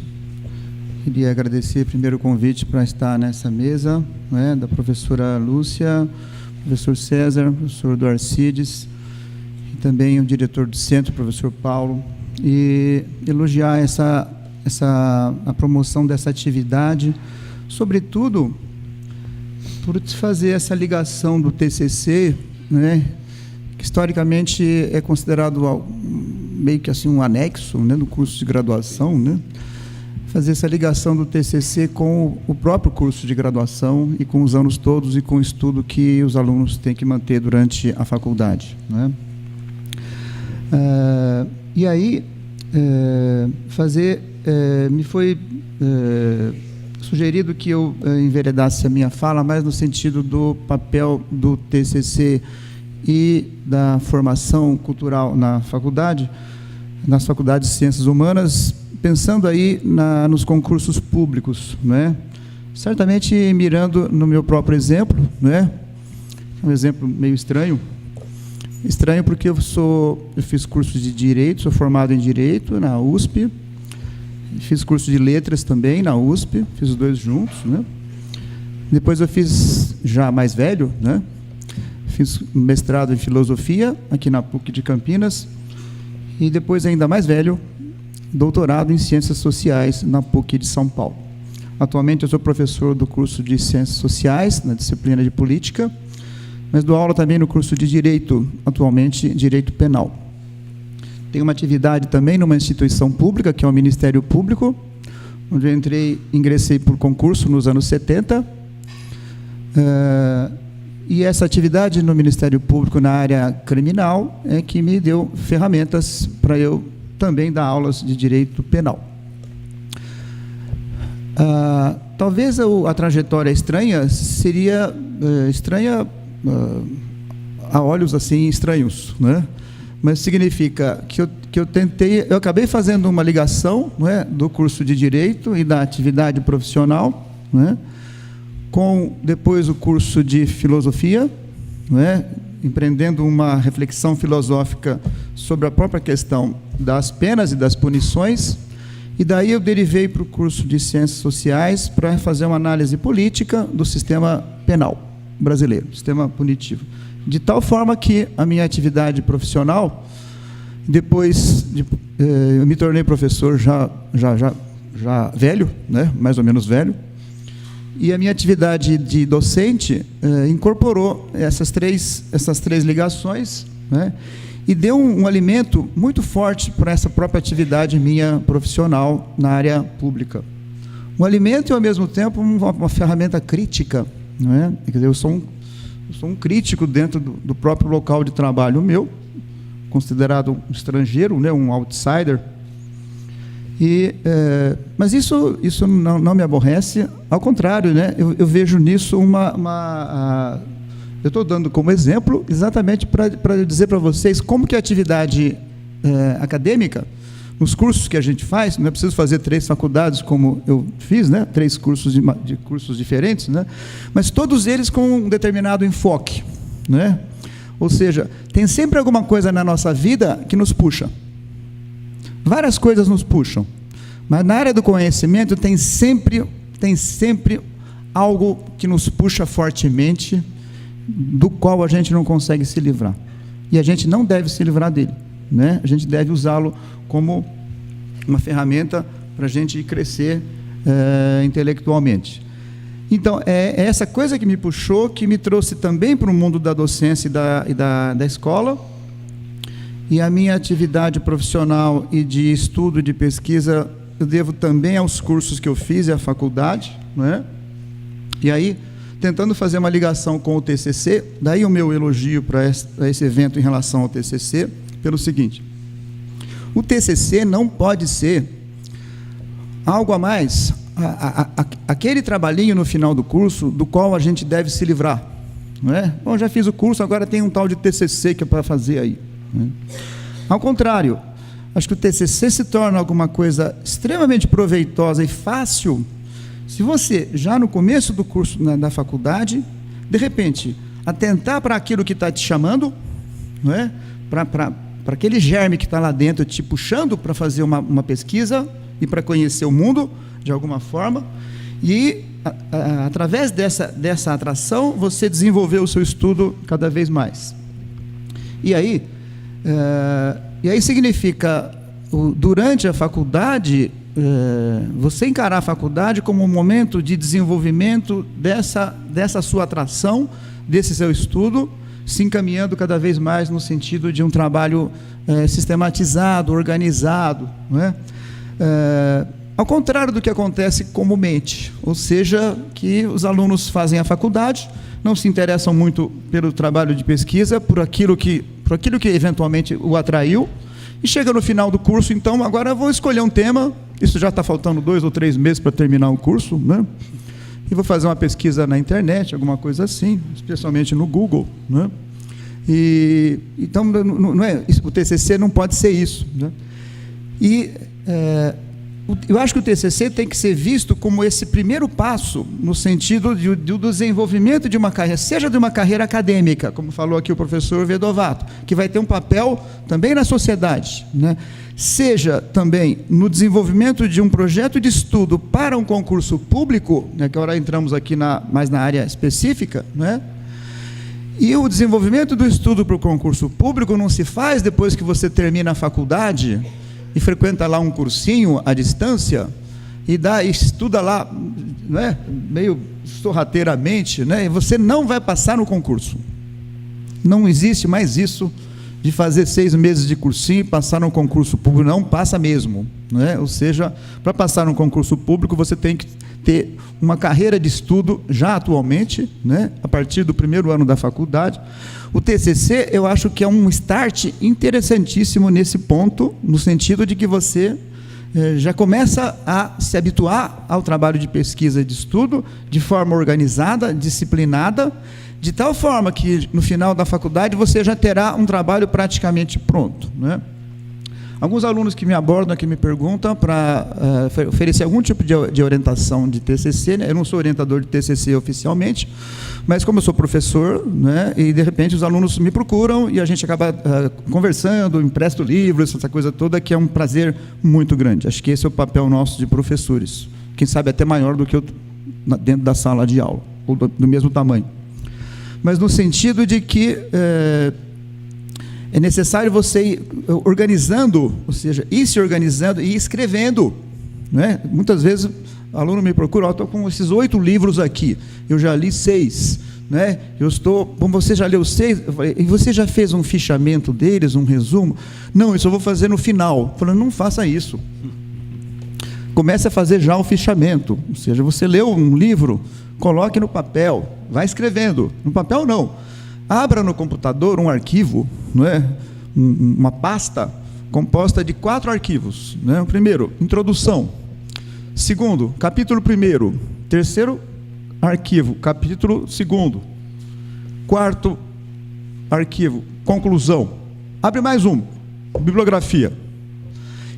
Queria agradecer primeiro o convite para estar nessa mesa, né, da professora Lúcia, professor César, professor Duarcides, e também o diretor do centro, professor Paulo, e elogiar a promoção dessa atividade, sobretudo por fazer essa ligação do TCC, né, que historicamente é considerado meio que assim um anexo, né, do curso de graduação, né, fazer essa ligação do TCC com o próprio curso de graduação e com os anos todos e com o estudo que os alunos têm que manter durante a faculdade, né. E aí me foi sugerido que eu enveredasse a minha fala mais no sentido do papel do TCC e da formação cultural na faculdade, nas faculdades de Ciências Humanas, pensando aí nos concursos públicos, né? Certamente mirando no meu próprio exemplo, né? Um exemplo meio estranho porque eu fiz curso de Direito, sou formado em Direito na USP, fiz curso de Letras também na USP, fiz os dois juntos, né? Depois eu fiz, já mais velho, né, fiz mestrado em Filosofia aqui na PUC de Campinas e depois, ainda mais velho, doutorado em Ciências Sociais na PUC de São Paulo. Atualmente eu sou professor do curso de Ciências Sociais, na disciplina de Política, mas dou aula também no curso de Direito, atualmente Direito Penal. Tenho uma atividade também numa instituição pública, que é o Ministério Público, onde eu ingressei por concurso nos anos 70. E essa atividade no Ministério Público na área criminal é que me deu ferramentas para eu também dar aulas de Direito Penal. Talvez a trajetória estranha seria estranha a olhos assim estranhos, né? Mas significa que eu acabei fazendo uma ligação, não é, do curso de Direito e da atividade profissional, não é, com depois o curso de Filosofia, não é, empreendendo uma reflexão filosófica sobre a própria questão das penas e das punições, e daí eu derivei para o curso de Ciências Sociais para fazer uma análise política do sistema penal brasileiro, sistema punitivo. De tal forma que a minha atividade profissional, depois eu me tornei professor já velho, né, mais ou menos velho, e a minha atividade de docente incorporou essas três ligações, né, e deu um alimento muito forte para essa própria atividade minha profissional na área pública. Um alimento e, ao mesmo tempo, uma ferramenta crítica, não é? Quer dizer, eu sou um crítico dentro do próprio local de trabalho meu, considerado um estrangeiro, né, um outsider. Mas isso não me aborrece, ao contrário, né, eu vejo nisso eu estou dando como exemplo exatamente para dizer para vocês como que a atividade acadêmica, nos cursos que a gente faz, não é preciso fazer 3 faculdades como eu fiz, né, 3 cursos de cursos diferentes, né, mas todos eles com um determinado enfoque, né? Ou seja, tem sempre alguma coisa na nossa vida que nos puxa. Várias coisas nos puxam, mas na área do conhecimento tem sempre algo que nos puxa fortemente, do qual a gente não consegue se livrar. E a gente não deve se livrar dele, né? A gente deve usá-lo como uma ferramenta para a gente crescer intelectualmente. Então, é essa coisa que me puxou, que me trouxe também para o mundo da docência e da escola. E a minha atividade profissional e de estudo e de pesquisa, eu devo também aos cursos que eu fiz e à faculdade, não é? E aí, tentando fazer uma ligação com o TCC, daí o meu elogio para esse evento em relação ao TCC, pelo seguinte: O TCC não pode ser algo a mais, aquele trabalhinho no final do curso do qual a gente deve se livrar. Não é? Bom, já fiz o curso, agora tem um tal de TCC que é para fazer aí. Né? Ao contrário, acho que o TCC se torna alguma coisa extremamente proveitosa e fácil se você, já no começo do curso da faculdade, de repente, atentar para aquilo que está te chamando, não é? Para aquele germe que está lá dentro te puxando para fazer uma pesquisa e para conhecer o mundo de alguma forma, e através dessa atração você desenvolver o seu estudo cada vez mais. E aí significa, durante a faculdade, você encarar a faculdade como um momento de desenvolvimento dessa sua atração, desse seu estudo, se encaminhando cada vez mais no sentido de um trabalho sistematizado, organizado, não é? Ao contrário do que acontece comumente, ou seja, que os alunos fazem a faculdade, não se interessam muito pelo trabalho de pesquisa, por aquilo que eventualmente o atraiu, e chega no final do curso, então agora eu vou escolher um tema, isso já está faltando 2 ou 3 meses para terminar o curso, né? E vou fazer uma pesquisa na internet, alguma coisa assim, especialmente no Google, né? E então não é, o TCC não pode ser isso, né? E eu acho que o TCC tem que ser visto como esse primeiro passo no sentido do desenvolvimento de uma carreira, seja de uma carreira acadêmica, como falou aqui o professor Vedovato, que vai ter um papel também na sociedade, né? Seja também no desenvolvimento de um projeto de estudo para um concurso público, né, que agora entramos aqui mais na área específica, né? E o desenvolvimento do estudo para o concurso público não se faz depois que você termina a faculdade e frequenta lá um cursinho à distância e estuda lá, né, meio sorrateiramente, né, e você não vai passar no concurso. Não existe mais isso de fazer 6 meses de cursinho e passar no concurso público, não passa mesmo, né? Ou seja, para passar no concurso público você tem que ter uma carreira de estudo já atualmente, né, a partir do primeiro ano da faculdade. O TCC, eu acho que é um start interessantíssimo nesse ponto, no sentido de que você já começa a se habituar ao trabalho de pesquisa e de estudo de forma organizada, disciplinada, de tal forma que no final da faculdade você já terá um trabalho praticamente pronto, né? Alguns alunos que me abordam, que me perguntam para oferecer algum tipo de orientação de TCC, né? Eu não sou orientador de TCC oficialmente, mas como eu sou professor, né, e de repente os alunos me procuram e a gente acaba conversando, empresto livros, essa coisa toda, que é um prazer muito grande. Acho que esse é o papel nosso de professores, quem sabe até maior do que eu dentro da sala de aula, ou do mesmo tamanho. Mas no sentido de que é necessário você ir organizando, ou seja, ir se organizando e escrevendo, né? Muitas vezes o aluno me procura, estou com esses 8 livros aqui, eu já li 6, né? Bom, você já leu 6? Eu falei, e você já fez um fichamento deles, um resumo? Não, isso eu vou fazer no final. Eu falei, não faça isso. Comece a fazer já o fichamento, ou seja, você leu um livro, coloque no papel, vai escrevendo. No papel não. Abra no computador um arquivo, não é? Uma pasta composta de 4 arquivos, né? O primeiro, introdução. Segundo, capítulo 1º. Terceiro arquivo, capítulo 2º. Quarto arquivo, conclusão. Abre mais um, bibliografia.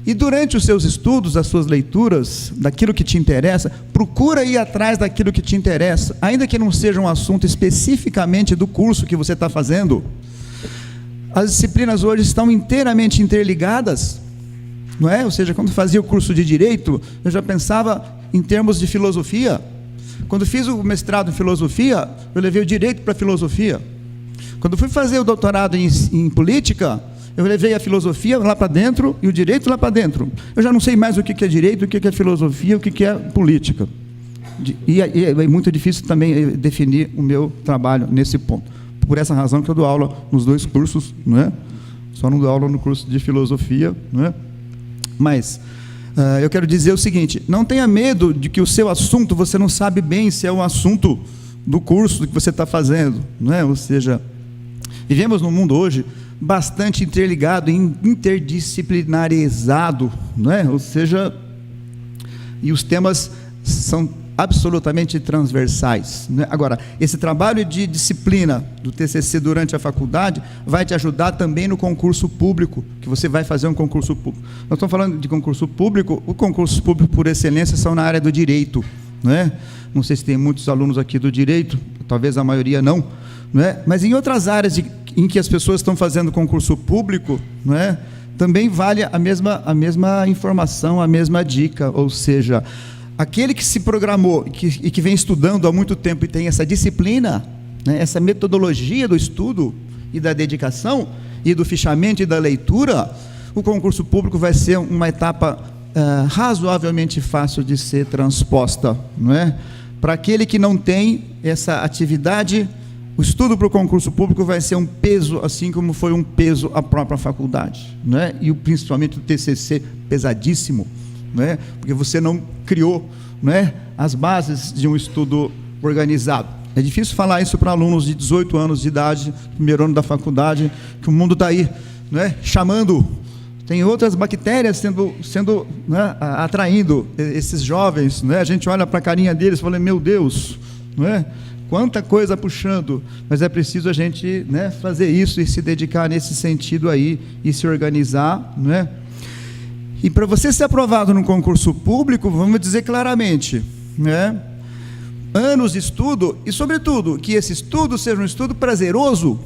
E durante os seus estudos, as suas leituras, daquilo que te interessa, procura ir atrás daquilo que te interessa, ainda que não seja um assunto especificamente do curso que você está fazendo. As disciplinas hoje estão inteiramente interligadas, não é? Ou seja, quando fazia o curso de Direito, eu já pensava em termos de filosofia. Quando fiz o mestrado em filosofia, eu levei o Direito para a filosofia. Quando fui fazer o doutorado em Política, eu levei a filosofia lá para dentro e o direito lá para dentro. Eu já não sei mais o que é direito, o que é filosofia, o que é política. E é muito difícil também definir o meu trabalho nesse ponto. Por essa razão que eu dou aula nos 2 cursos, não é? Só não dou aula no curso de filosofia, não é? Mas eu quero dizer o seguinte, não tenha medo de que o seu assunto, você não sabe bem se é o assunto do curso que você está fazendo, não é? Ou seja, Vivemos num mundo hoje bastante interligado, interdisciplinarizado, não é? Ou seja, e os temas são absolutamente transversais, né? Agora, esse trabalho de disciplina do TCC durante a faculdade vai te ajudar também no concurso público, que você vai fazer um concurso público. Nós estamos falando de concurso público, os concursos públicos por excelência são na área do direito, né? Não sei se tem muitos alunos aqui do direito, talvez a maioria não, né? Mas em outras áreas em que as pessoas estão fazendo concurso público, né, também vale a mesma informação, a mesma dica, ou seja, aquele que se programou e que vem estudando há muito tempo e tem essa disciplina, né, essa metodologia do estudo e da dedicação e do fichamento e da leitura, o concurso público vai ser uma etapa razoavelmente fácil de ser transposta, não é? Para aquele que não tem essa atividade, o estudo para o concurso público vai ser um peso, assim como foi um peso a própria faculdade, não é? E principalmente o TCC pesadíssimo, não é? Porque você não criou, não é, as bases de um estudo organizado. É difícil falar isso para alunos de 18 anos de idade, primeiro ano da faculdade, que o mundo está aí, não é, chamando. Tem outras bactérias sendo né, atraindo esses jovens, né? A gente olha para a carinha deles e fala, meu Deus, não é? Quanta coisa puxando, mas é preciso a gente, né, fazer isso e se dedicar nesse sentido aí e se organizar, não é? E para você ser aprovado no concurso público, vamos dizer claramente, né, anos de estudo e, sobretudo, que esse estudo seja um estudo prazeroso.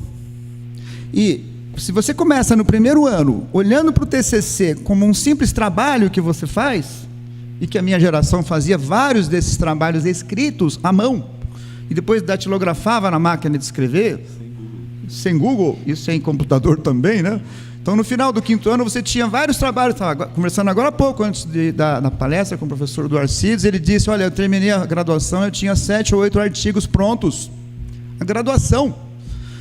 E se você começa no primeiro ano olhando para o TCC como um simples trabalho que você faz, e que a minha geração fazia vários desses trabalhos escritos à mão, e depois datilografava na máquina de escrever, sem Google e sem computador também, né? Então, no final do 5º ano, você tinha vários trabalhos. Estava conversando agora há pouco, antes da palestra com o professor Eduardo Cides, ele disse, olha, eu terminei a graduação, eu tinha 7 ou 8 artigos prontos. A graduação.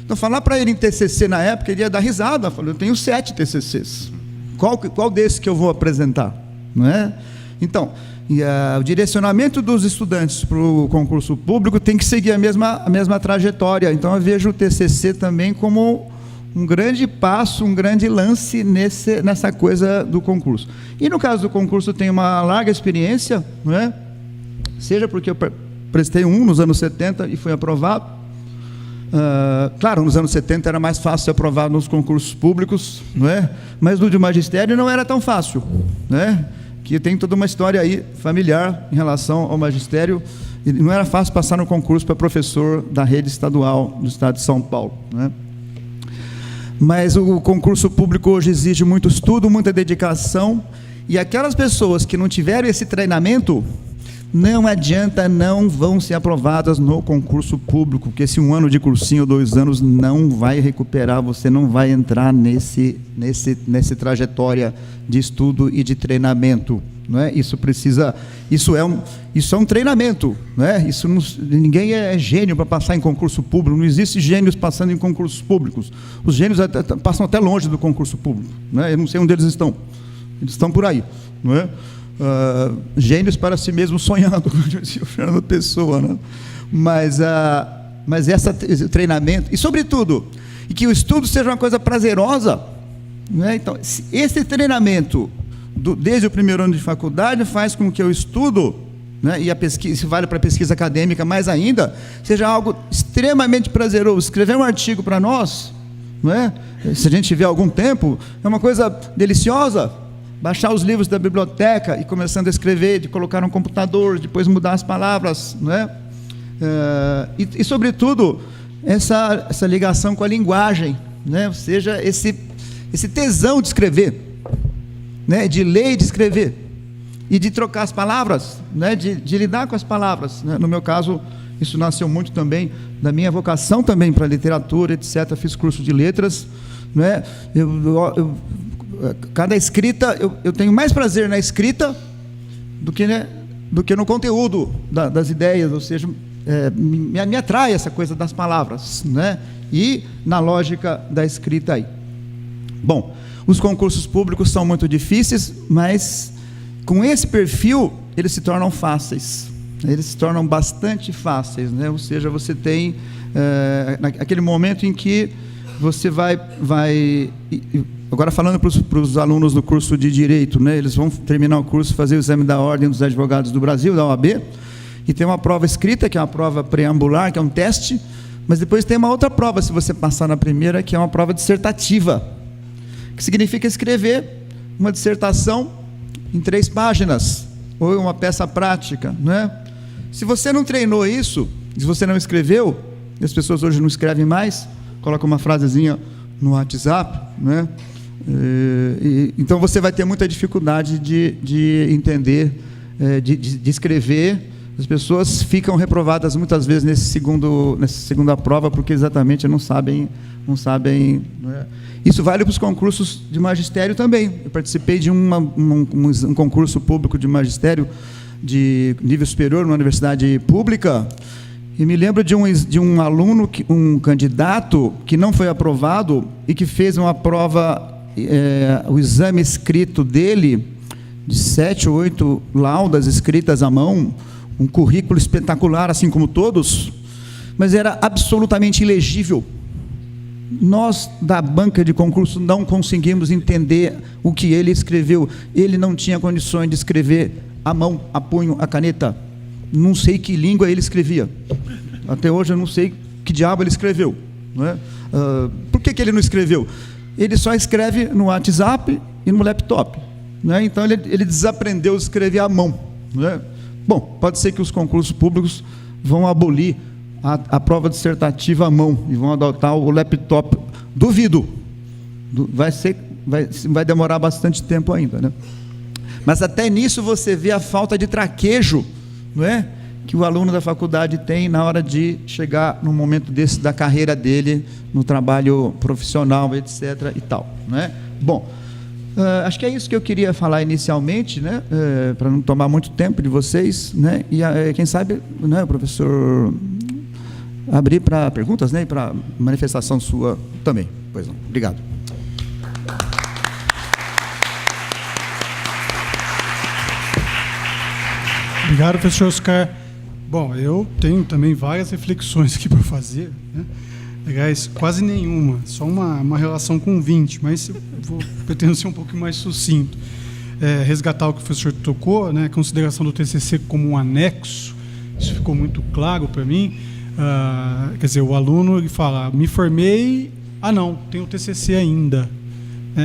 Então, falar para ele em TCC na época, ele ia dar risada. Falou, eu tenho 7 TCCs. Qual desses que eu vou apresentar? Não é? Então, o direcionamento dos estudantes para o concurso público tem que seguir a mesma trajetória. Então, eu vejo o TCC também como um grande passo, um grande lance nessa coisa do concurso. E no caso do concurso, eu tenho uma larga experiência, não é? Seja porque eu prestei nos anos 70 e fui aprovado. Claro, nos anos 70 era mais fácil ser aprovado nos concursos públicos, não é? Mas no de magistério não era tão fácil, né? Que tem toda uma história aí familiar em relação ao magistério. E não era fácil passar no concurso para professor da rede estadual do estado de São Paulo, né? Mas o concurso público hoje exige muito estudo, muita dedicação, e aquelas pessoas que não tiveram esse treinamento, não adianta, não vão ser aprovadas no concurso público, porque esse 1 ano de cursinho, 2 anos, não vai recuperar, você não vai entrar nessa trajetória de estudo e de treinamento, não é? Isso é um treinamento, não é? Ninguém é gênio para passar em concurso público, não existe gênios passando em concursos públicos. Os gênios passam até longe do concurso público, não é? Eu não sei onde eles estão por aí, não é? Gênios para si mesmo sonhando, como dizia o Fernando Pessoa, né? Mas esse treinamento, e sobretudo, e que o estudo seja uma coisa prazerosa, né? Então, esse treinamento, desde o primeiro ano de faculdade, faz com que o estudo, né, e a pesquisa, isso vale para a pesquisa acadêmica mais ainda, seja algo extremamente prazeroso. Escrever um artigo para nós, não é? Se a gente tiver algum tempo, é uma coisa deliciosa. Baixar os livros da biblioteca e começando a escrever, de colocar no computador, depois mudar as palavras, não é? E sobretudo, essa ligação com a linguagem, né? Ou seja, esse tesão de escrever, né? De ler e de escrever, e de trocar as palavras, né? De lidar com as palavras, né? No meu caso, isso nasceu muito também da minha vocação também para literatura, etc. Fiz curso de letras, né? Cada escrita, eu tenho mais prazer na escrita do que no conteúdo das ideias, ou seja, me atrai essa coisa das palavras, né? E na lógica da escrita aí. Bom, os concursos públicos são muito difíceis, mas com esse perfil eles se tornam fáceis, eles se tornam bastante fáceis, né? Ou seja, você tem aquele momento em que você vai agora falando para os alunos do curso de Direito, né? Eles vão terminar o curso, fazer o exame da Ordem dos Advogados do Brasil, da OAB, e tem uma prova escrita, que é uma prova preambular, que é um teste, mas depois tem uma outra prova, se você passar na primeira, que é uma prova dissertativa, que significa escrever uma dissertação em 3 páginas, ou uma peça prática, né? Se você não treinou isso, se você não escreveu, e as pessoas hoje não escrevem mais, coloca uma frasezinha no WhatsApp, né? Então você vai ter muita dificuldade de entender, de escrever. As pessoas ficam reprovadas muitas vezes nessa segunda prova porque exatamente não sabem. Né? Isso vale para os concursos de magistério também. Eu participei de um concurso público de magistério de nível superior numa universidade pública, e me lembro de um aluno, um candidato que não foi aprovado e que fez uma prova, o exame escrito dele, de 7 ou 8 laudas escritas à mão, um currículo espetacular, assim como todos, mas era absolutamente ilegível. Nós, da banca de concurso, não conseguimos entender o que ele escreveu. Ele não tinha condições de escrever à mão, a punho, a caneta. Não sei que língua ele escrevia. Até hoje eu não sei que diabo ele escreveu. Não é? Por que ele não escreveu? Ele só escreve no WhatsApp e no laptop. Não é? Então ele desaprendeu a escrever à mão. Não é? Bom, pode ser que os concursos públicos vão abolir a prova dissertativa à mão e vão adotar o laptop. Duvido. Vai demorar bastante tempo ainda, né? Mas até nisso você vê a falta de traquejo, não é? Que o aluno da faculdade tem na hora de chegar no momento desse da carreira dele, no trabalho profissional, etc. e tal, não é? Bom, acho que é isso que eu queria falar inicialmente, né? Para não tomar muito tempo de vocês, né? E quem sabe, né, o professor abrir para perguntas, né? E para manifestação sua também. Pois não. Obrigado. Obrigado, professor Oscar. Bom, eu tenho também várias reflexões aqui para fazer, né? Aliás, quase nenhuma, só uma relação com 20, mas eu pretendo ser um pouco mais sucinto. Resgatar o que o professor tocou, né? A consideração do TCC como um anexo, isso ficou muito claro para mim. Quer dizer, o aluno ele fala, me formei, não, tem o TCC ainda.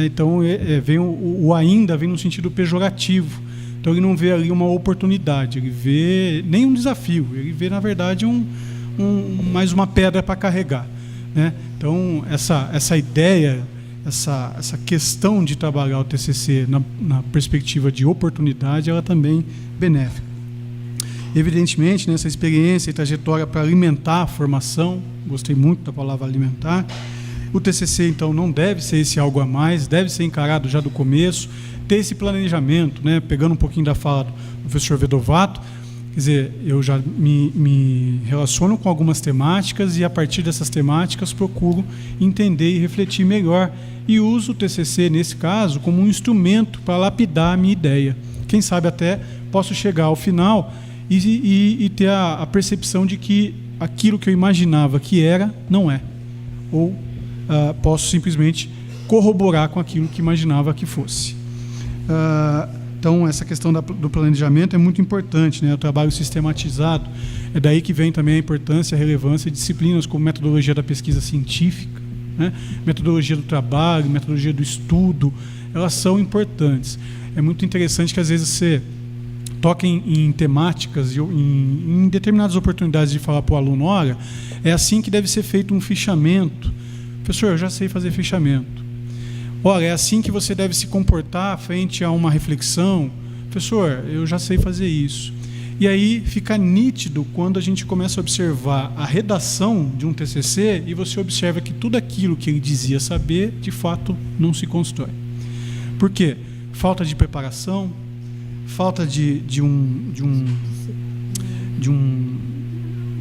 Então, o ainda vem no sentido pejorativo. Então, ele não vê ali uma oportunidade, ele vê nem um desafio, ele vê, na verdade, mais uma pedra para carregar, né? Então, essa ideia, essa questão de trabalhar o TCC na perspectiva de oportunidade, ela também é benéfica. Evidentemente, né, essa experiência e trajetória para alimentar a formação, gostei muito da palavra alimentar. O TCC, então, não deve ser esse algo a mais, deve ser encarado já do começo, ter esse planejamento, né, pegando um pouquinho da fala do professor Vedovato. Quer dizer, eu já me relaciono com algumas temáticas e, a partir dessas temáticas, procuro entender e refletir melhor. E uso o TCC, nesse caso, como um instrumento para lapidar a minha ideia. Quem sabe até posso chegar ao final e ter a percepção de que aquilo que eu imaginava que era, não é. Ou posso simplesmente corroborar com aquilo que imaginava que fosse. Então, essa questão do planejamento é muito importante, né? O trabalho sistematizado. É daí que vem também a importância e a relevância de disciplinas como metodologia da pesquisa científica, né? Metodologia do trabalho, metodologia do estudo, elas são importantes. É muito interessante que, às vezes, você toca em temáticas, em determinadas oportunidades de falar para o aluno, olha, é assim que deve ser feito um fichamento. Professor, eu já sei fazer fichamento. Olha, é assim que você deve se comportar frente a uma reflexão. Professor, eu já sei fazer isso. E aí fica nítido quando a gente começa a observar a redação de um TCC e você observa que tudo aquilo que ele dizia saber, de fato, não se constrói. Por quê? Falta de preparação, falta de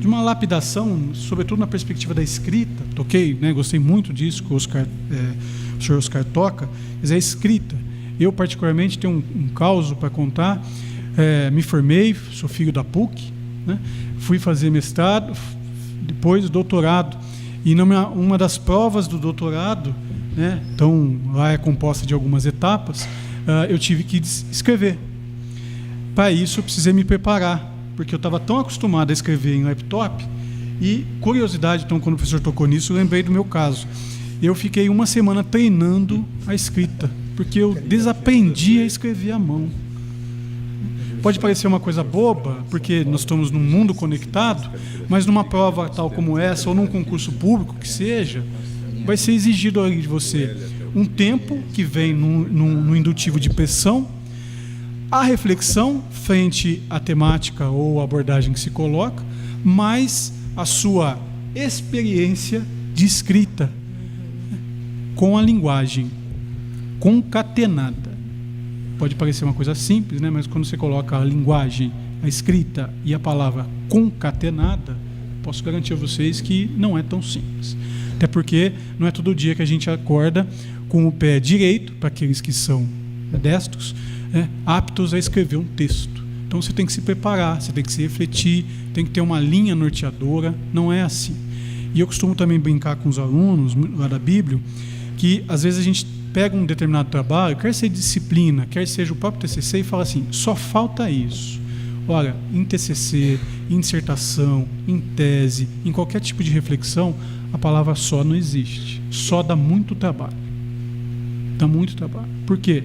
uma lapidação, sobretudo na perspectiva da escrita. Toquei, né, gostei muito disso que o senhor Oscar toca, mas é a escrita. Eu, particularmente, tenho um caso para contar. Me formei, sou filho da PUC, né? Fui fazer mestrado, depois doutorado. E uma das provas do doutorado, né, então lá é composta de algumas etapas, eu tive que escrever. Para isso eu precisei me preparar, porque eu estava tão acostumado a escrever em laptop, e curiosidade, então, quando o professor tocou nisso, eu lembrei do meu caso. Eu fiquei uma semana treinando a escrita, porque eu desaprendi a escrever à mão. Pode parecer uma coisa boba, porque nós estamos num mundo conectado, mas numa prova tal como essa, ou num concurso público que seja, vai ser exigido ali de você um tempo que vem no indutivo de pressão, a reflexão frente à temática ou abordagem que se coloca, mais a sua experiência de escrita com a linguagem concatenada. Pode parecer uma coisa simples, né? Mas quando você coloca a linguagem, a escrita e a palavra concatenada, posso garantir a vocês que não é tão simples. Até porque não é todo dia que a gente acorda com o pé direito, para aqueles que são destros, aptos a escrever um texto. Então você tem que se preparar, você tem que se refletir, tem que ter uma linha norteadora, não é assim. E eu costumo também brincar com os alunos lá da Bíblia, que às vezes a gente pega um determinado trabalho, quer ser disciplina, quer seja o próprio TCC, e fala assim, só falta isso. Ora, em TCC, em dissertação, em tese, em qualquer tipo de reflexão, a palavra só não existe. Só dá muito trabalho. Dá muito trabalho. Por quê?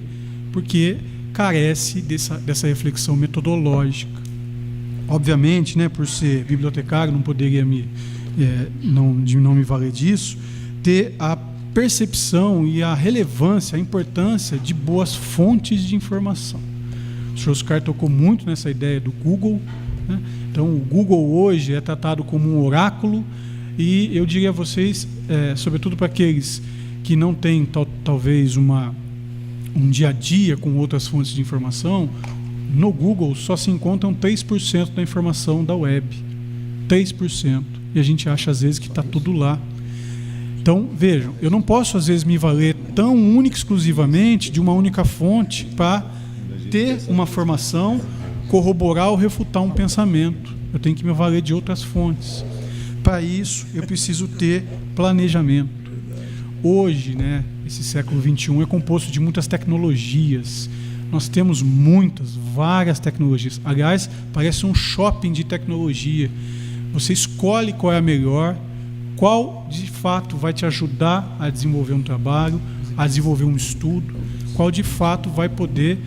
Porque carece dessa reflexão metodológica. Obviamente, né, por ser bibliotecário, não poderia não me valer disso, ter a percepção e a relevância, a importância de boas fontes de informação. O senhor Oscar tocou muito nessa ideia do Google, né? Então, o Google hoje é tratado como um oráculo, e eu diria a vocês, sobretudo para aqueles que não têm talvez um dia a dia com outras fontes de informação, no Google só se encontram 3% da informação da web. 3%. E a gente acha às vezes que está tudo lá. Então, vejam, eu não posso às vezes me valer tão única e exclusivamente de uma única fonte para ter uma formação, corroborar ou refutar um pensamento. Eu tenho que me valer de outras fontes. Para isso, eu preciso ter planejamento. Hoje, né, esse século XXI é composto de muitas tecnologias. Nós temos várias tecnologias. Aliás, parece um shopping de tecnologia. Você escolhe qual é a melhor, qual de fato vai te ajudar a desenvolver um trabalho, a desenvolver um estudo, qual de fato vai poder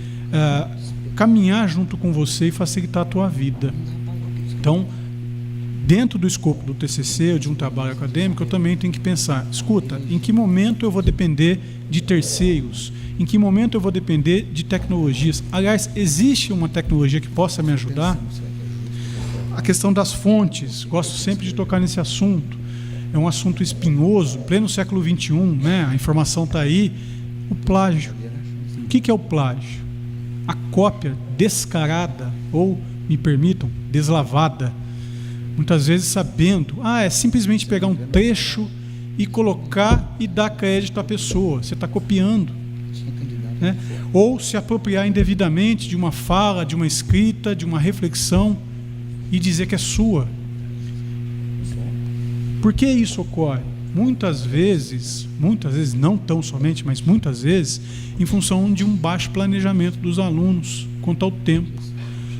caminhar junto com você e facilitar a tua vida. Então, dentro do escopo do TCC ou de um trabalho acadêmico, eu também tenho que pensar, escuta, em que momento eu vou depender de terceiros? Em que momento eu vou depender de tecnologias? Aliás, existe uma tecnologia que possa me ajudar? A questão das fontes, gosto sempre de tocar nesse assunto. É um assunto espinhoso, pleno século XXI, né? A informação está aí. O plágio. O que é o plágio? A cópia descarada, ou, me permitam, deslavada. Muitas vezes sabendo, é simplesmente pegar um trecho e colocar e dar crédito à pessoa. Você está copiando. Né? Ou se apropriar indevidamente de uma fala, de uma escrita, de uma reflexão e dizer que é sua. Por que isso ocorre? Muitas vezes, não tão somente, mas muitas vezes, em função de um baixo planejamento dos alunos quanto ao tempo.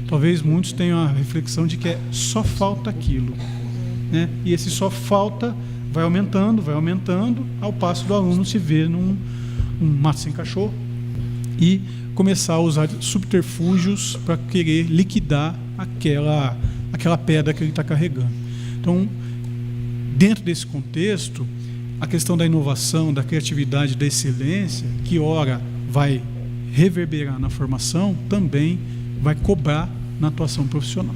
Talvez muitos tenham a reflexão de que só falta aquilo, né? E esse só falta vai aumentando, ao passo do aluno se ver num mato sem cachorro e começar a usar subterfúgios para querer liquidar aquela pedra que ele está carregando. Então, dentro desse contexto, a questão da inovação, da criatividade, da excelência, que ora vai reverberar na formação, também vai cobrar na atuação profissional.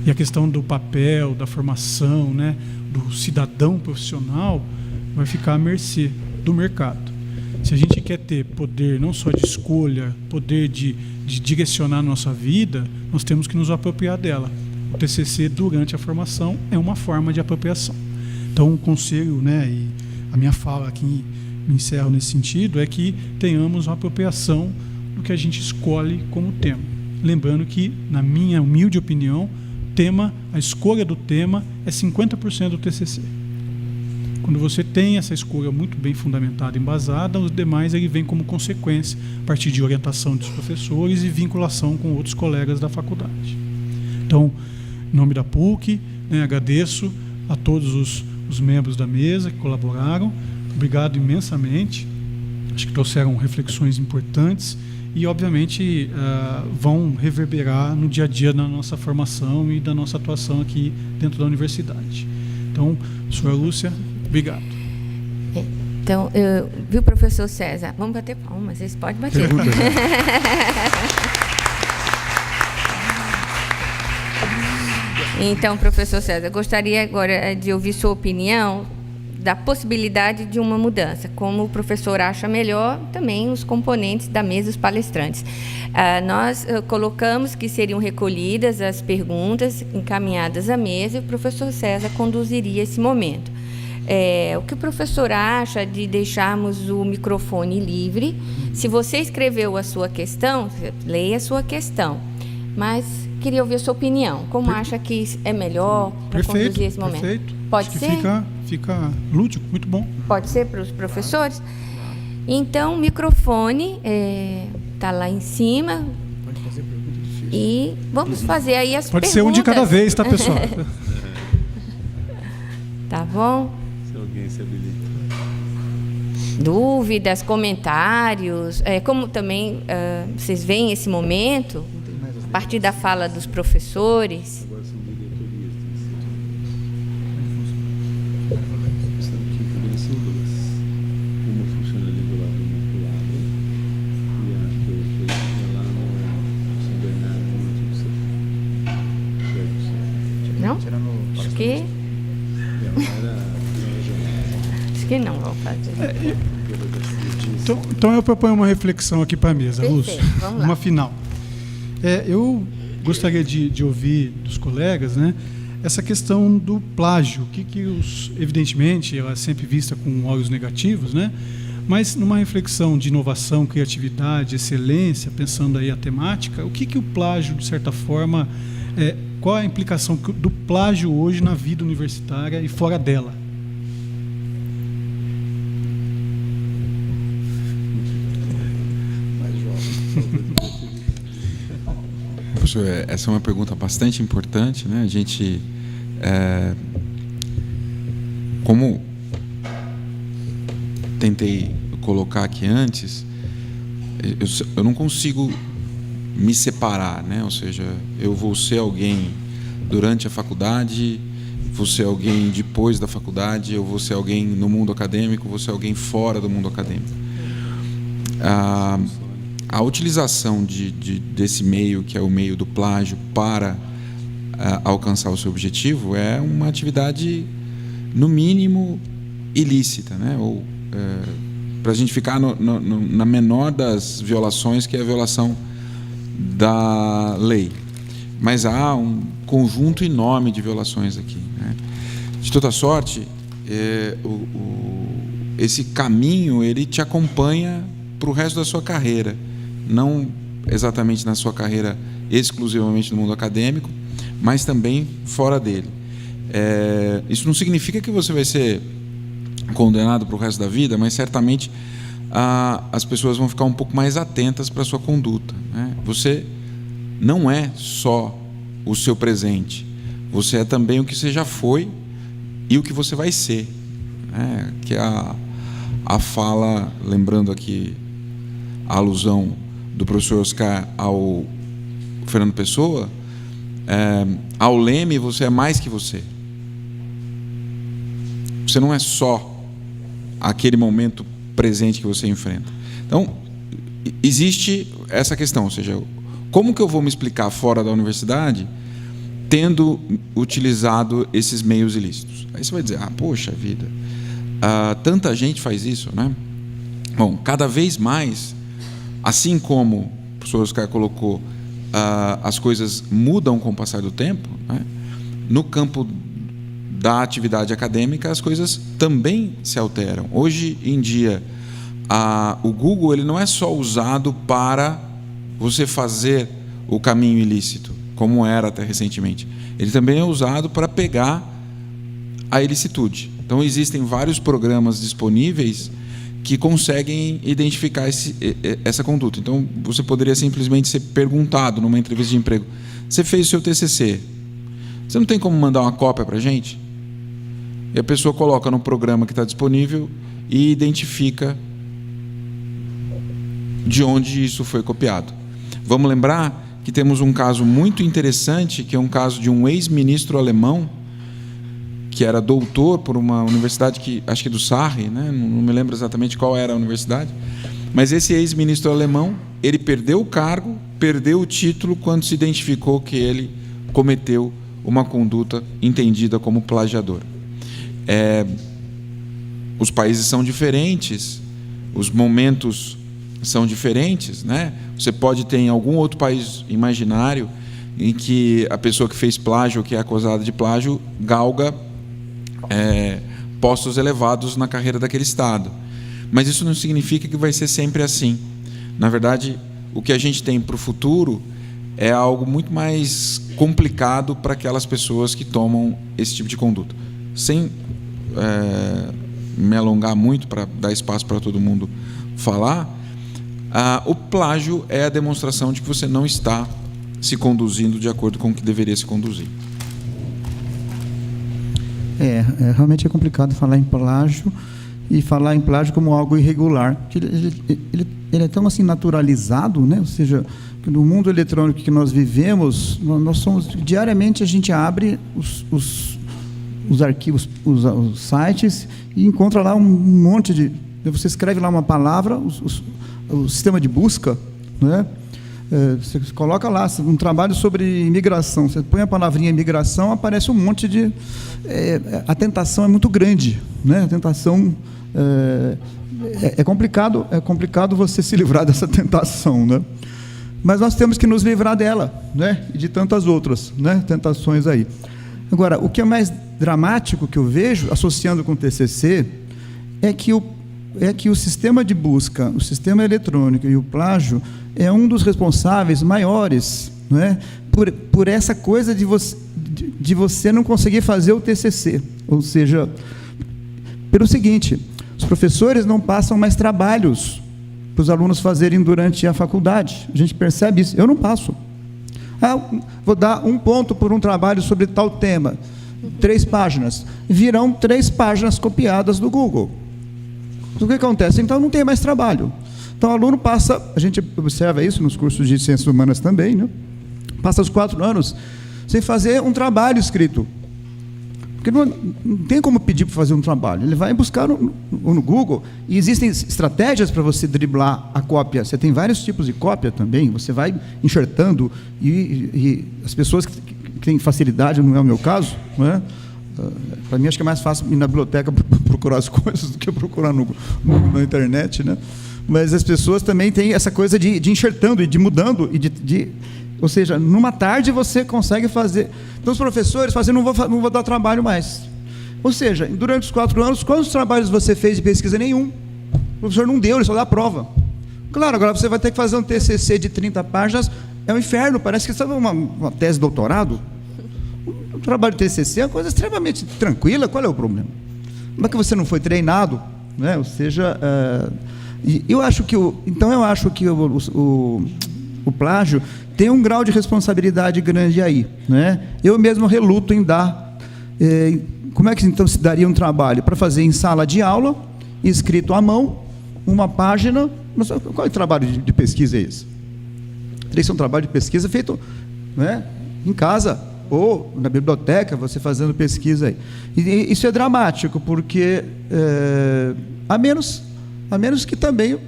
E a questão do papel, da formação, né, do cidadão profissional, vai ficar à mercê do mercado. Se a gente quer ter poder não só de escolha, poder de direcionar a nossa vida, nós temos que nos apropriar dela. O TCC, durante a formação, é uma forma de apropriação. Então, o conselho, né, e a minha fala aqui, me encerro nesse sentido, é que tenhamos uma apropriação do que a gente escolhe como tema. Lembrando que, na minha humilde opinião, a escolha do tema é 50% do TCC. Quando você tem essa escolha muito bem fundamentada, embasada, os demais ele vem como consequência, a partir de orientação dos professores e vinculação com outros colegas da faculdade. Então, em nome da PUC, agradeço a todos os membros da mesa que colaboraram, obrigado imensamente, acho que trouxeram reflexões importantes e, obviamente, vão reverberar no dia a dia da nossa formação e da nossa atuação aqui dentro da universidade. Então, professora Lúcia, obrigado. Então, viu, professor César? Vamos bater palmas, vocês podem bater. Então, professor César, gostaria agora de ouvir sua opinião da possibilidade de uma mudança, como o professor acha melhor, também os componentes da mesa, os palestrantes. Nós colocamos que seriam recolhidas as perguntas encaminhadas à mesa e o professor César conduziria esse momento. O que o professor acha de deixarmos o microfone livre? Se você escreveu a sua questão, leia a sua questão, mas queria ouvir a sua opinião. Como acha que é melhor para conduzir esse momento? Perfeito. Pode Acho ser? Que fica lúdico, muito bom. Pode ser para os professores? Então, o microfone está lá em cima. Pode fazer pergunta difícil. E vamos fazer aí as Pode perguntas. ser um de cada vez, tá, pessoal? Tá bom? Se alguém se habilita. Dúvidas, comentários, como também vocês veem esse momento, a partir da fala dos professores. Agora são diretorias, estamos aqui estabelecendo duas. Uma funciona ali do lado do lado e a que eu fui lá no São Bernardo, no antigo centro. Não? Acho que não vão fazer. Então eu proponho uma reflexão aqui para a mesa, Lúcio. Perfeito, vamos lá. Uma final. Eu gostaria de ouvir dos colegas, essa questão do plágio, evidentemente, ela é sempre vista com olhos negativos, mas numa reflexão de inovação, criatividade, excelência, pensando aí a temática, o que o plágio, de certa forma, qual a implicação do plágio hoje na vida universitária e fora dela? Professor, essa é uma pergunta bastante importante, né? A gente, como tentei colocar aqui antes, eu não consigo me separar, né? Ou seja, eu vou ser alguém durante a faculdade, vou ser alguém depois da faculdade, eu vou ser alguém no mundo acadêmico, vou ser alguém fora do mundo acadêmico. A utilização desse meio, que é o meio do plágio, para alcançar o seu objetivo é uma atividade, no mínimo, ilícita, né? Ou para a gente ficar na menor das violações, que é a violação da lei. Mas há um conjunto enorme de violações aqui, né? De toda sorte, esse caminho ele te acompanha para o resto da sua carreira. Não exatamente na sua carreira exclusivamente no mundo acadêmico, mas também fora dele. Isso não significa que você vai ser condenado para o resto da vida, mas certamente as pessoas vão ficar um pouco mais atentas para a sua conduta, né? Você não é só o seu presente, você é também o que você já foi e o que você vai ser, né? Que é a fala, lembrando aqui a alusão do professor Oscar ao Fernando Pessoa, ao leme, você é mais que você. Você não é só aquele momento presente que você enfrenta. Então, existe essa questão, ou seja, como que eu vou me explicar fora da universidade tendo utilizado esses meios ilícitos? Aí você vai dizer, poxa vida, tanta gente faz isso, né? Bom, cada vez mais, assim como o professor Oscar colocou, as coisas mudam com o passar do tempo, né? No campo da atividade acadêmica, as coisas também se alteram. Hoje em dia, o Google ele não é só usado para você fazer o caminho ilícito, como era até recentemente. Ele também é usado para pegar a ilicitude. Então, existem vários programas disponíveis que conseguem identificar essa conduta. Então, você poderia simplesmente ser perguntado numa entrevista de emprego: você fez o seu TCC? Você não tem como mandar uma cópia para a gente? E a pessoa coloca no programa que está disponível e identifica de onde isso foi copiado. Vamos lembrar que temos um caso muito interessante, que é um caso de um ex-ministro alemão, que era doutor por uma universidade, que acho que do Sarre, né? Não me lembro exatamente qual era a universidade, mas esse ex-ministro alemão, ele perdeu o cargo, perdeu o título quando se identificou que ele cometeu uma conduta entendida como plagiador. Os países são diferentes, os momentos são diferentes, né? Você pode ter em algum outro país imaginário em que a pessoa que fez plágio, que é acusada de plágio, galga postos elevados na carreira daquele Estado. Mas isso não significa que vai ser sempre assim. Na verdade, o que a gente tem para o futuro é algo muito mais complicado para aquelas pessoas que tomam esse tipo de conduta. Sem me alongar muito, para dar espaço para todo mundo falar, o plágio é a demonstração de que você não está se conduzindo de acordo com o que deveria se conduzir. Realmente é complicado falar em plágio e falar em plágio como algo irregular. Ele é tão assim naturalizado, né? Ou seja, no mundo eletrônico que nós vivemos, nós somos diariamente, a gente abre os arquivos, os sites, e encontra lá um monte de... Você escreve lá uma palavra, o sistema de busca, né? Você coloca lá um trabalho sobre imigração, você põe a palavrinha imigração, aparece um monte de... a tentação é muito grande, né? A tentação... É complicado você se livrar dessa tentação, né? Mas nós temos que nos livrar dela, né? E de tantas outras, né? Tentações aí. Agora, o que é mais dramático que eu vejo, associando com o TCC, é que o sistema de busca, o sistema eletrônico e o plágio é um dos responsáveis maiores, né, por essa coisa de você não conseguir fazer o TCC. Ou seja, pelo seguinte, os professores não passam mais trabalhos para os alunos fazerem durante a faculdade. A gente percebe isso. Eu não passo. Vou dar 1 ponto por um trabalho sobre tal tema. 3 páginas. Virão 3 páginas copiadas do Google. O que acontece? Então, não tem mais trabalho. Então, o aluno passa... A gente observa isso nos cursos de Ciências Humanas também, né? Passa os 4 anos sem fazer um trabalho escrito. Porque não tem como pedir para fazer um trabalho. Ele vai buscar no Google, e existem estratégias para você driblar a cópia. Você tem vários tipos de cópia também, você vai enxertando, e as pessoas que têm facilidade, não é o meu caso, não é? Para mim, acho que é mais fácil ir na biblioteca procurar as coisas do que procurar na internet, né? Mas as pessoas também têm essa coisa de enxertando e de mudando, ou seja, numa tarde você consegue fazer. Então, os professores fazem, não vou dar trabalho mais. Ou seja, durante os 4 anos, quantos trabalhos você fez de pesquisa? Nenhum. O professor não deu, ele só dá a prova. Claro, agora você vai ter que fazer um TCC de 30 páginas, é um inferno, parece que você está uma tese de doutorado. O trabalho de TCC é uma coisa extremamente tranquila, qual é o problema? Não é que você não foi treinado, né? Ou seja, eu acho que o plágio tem um grau de responsabilidade grande aí, né? Eu mesmo reluto em dar... como é que então se daria um trabalho? Para fazer em sala de aula, escrito à mão, uma página... Mas qual é o trabalho de pesquisa é esse? Esse é um trabalho de pesquisa feito, né, em casa ou na biblioteca, você fazendo pesquisa aí. E isso é dramático, porque a menos que também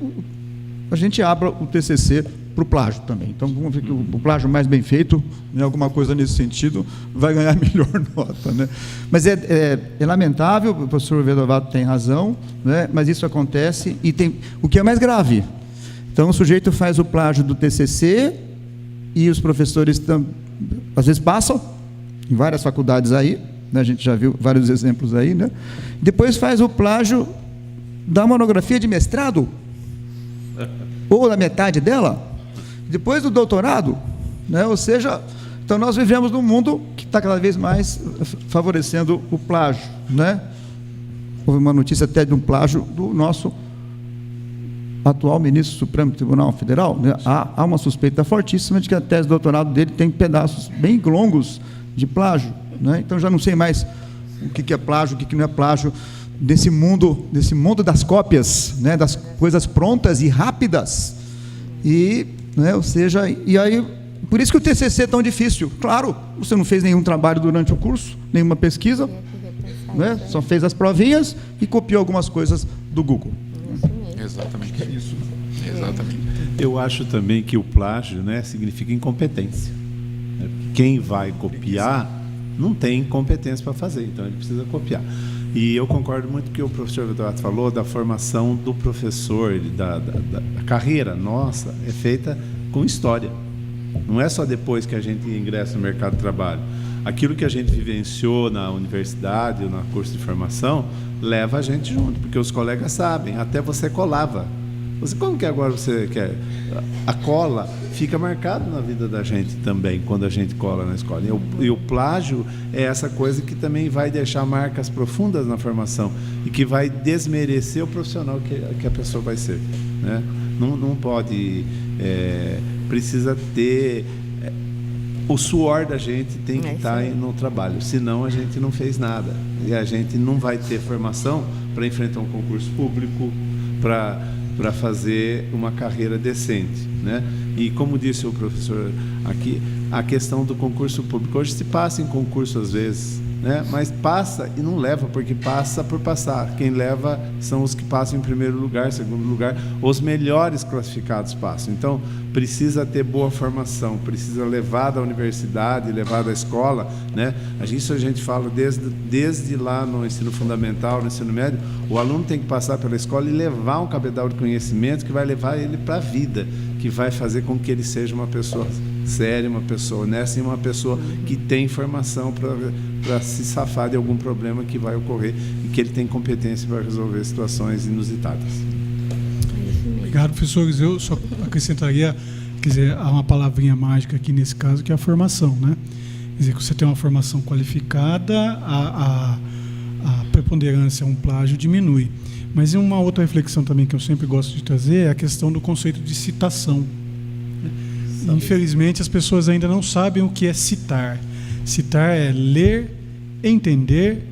a gente abra o TCC para o plágio também. Então, vamos ver que o plágio mais bem feito, né, alguma coisa nesse sentido, vai ganhar melhor nota, né? Mas é lamentável, o professor Vedovato tem razão, né, mas isso acontece, e tem o que é mais grave. Então, o sujeito faz o plágio do TCC e os professores às vezes passam em várias faculdades aí, né, a gente já viu vários exemplos aí, né? Depois faz o plágio da monografia de mestrado, ou da metade dela, depois do doutorado, né? Ou seja, então nós vivemos num mundo que está cada vez mais favorecendo o plágio, né? houve uma notícia até de um plágio do nosso atual ministro do Supremo Tribunal Federal, né? Há uma suspeita fortíssima de que a tese de doutorado dele tem pedaços bem longos de plágio, né? Então já não sei mais o que é plágio, o que não é plágio, desse mundo das cópias, né? Das coisas prontas e rápidas, e, né? Ou seja, e aí, por isso que o TCC é tão difícil. Claro, você não fez nenhum trabalho durante o curso, nenhuma pesquisa, né? Só fez as provinhas e copiou algumas coisas do Google. Exatamente isso. Exatamente. Eu acho também que o plágio, né, significa incompetência. Quem vai copiar não tem competência para fazer, então ele precisa copiar. E eu concordo muito com o que o professor Vitor falou da formação do professor, da carreira nossa, é feita com história. Não é só depois que a gente ingressa no mercado de trabalho. Aquilo que a gente vivenciou na universidade ou no curso de formação leva a gente junto, porque os colegas sabem, até você colava. Como que agora você quer? A cola fica marcada na vida da gente também, quando a gente cola na escola. E o plágio é essa coisa que também vai deixar marcas profundas na formação e que vai desmerecer o profissional que a pessoa vai ser, né? Não pode... precisa ter... o suor da gente tem que estar no trabalho, senão a gente não fez nada. E a gente não vai ter formação para enfrentar um concurso público, para fazer uma carreira decente, né? E como disse o professor aqui, a questão do concurso público. Hoje se passa em concurso às vezes, né? Mas passa e não leva, porque passa por passar. Quem leva são os que passam em primeiro lugar, segundo lugar. Os melhores classificados passam. Então, precisa ter boa formação, precisa levar da universidade, levar da escola, né? Isso a gente fala desde lá no ensino fundamental, no ensino médio. O aluno tem que passar pela escola e levar um cabedal de conhecimento que vai levar ele para a vida, que vai fazer com que ele seja uma pessoa séria, uma pessoa honesta e uma pessoa que tem formação para se safar de algum problema que vai ocorrer e que ele tem competência para resolver situações inusitadas. Obrigado, professores. Eu só acrescentaria, quer dizer, há uma palavrinha mágica aqui nesse caso, que é a formação, né? Quer dizer, que você tem uma formação qualificada, a preponderância, um plágio diminui. Mas uma outra reflexão também que eu sempre gosto de trazer é a questão do conceito de citação. Infelizmente, as pessoas ainda não sabem o que é citar. Citar é ler, entender,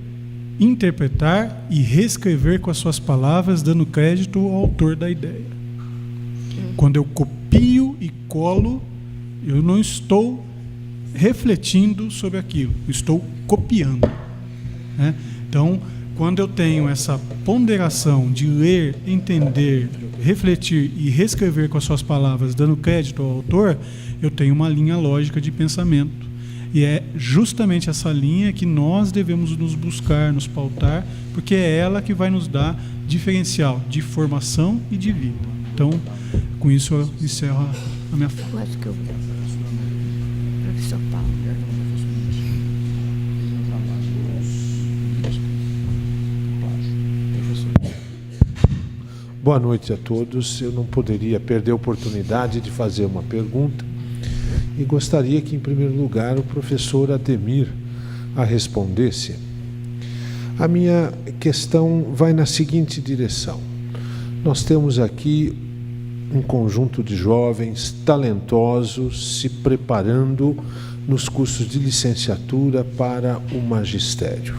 interpretar e reescrever com as suas palavras, dando crédito ao autor da ideia. Quando eu copio e colo, eu não estou refletindo sobre aquilo, eu estou copiando, né? Então, quando eu tenho essa ponderação de ler, entender, refletir e reescrever com as suas palavras, dando crédito ao autor, eu tenho uma linha lógica de pensamento. E é justamente essa linha que nós devemos nos buscar, nos pautar, porque é ela que vai nos dar diferencial de formação e de vida. Então, com isso eu encerro a minha fala. Eu acho que professor Paulo. Boa noite a todos. Eu não poderia perder a oportunidade de fazer uma pergunta e gostaria que, em primeiro lugar, o professor Ademir a respondesse. A minha questão vai na seguinte direção. Nós temos aqui um conjunto de jovens talentosos se preparando nos cursos de licenciatura para o magistério.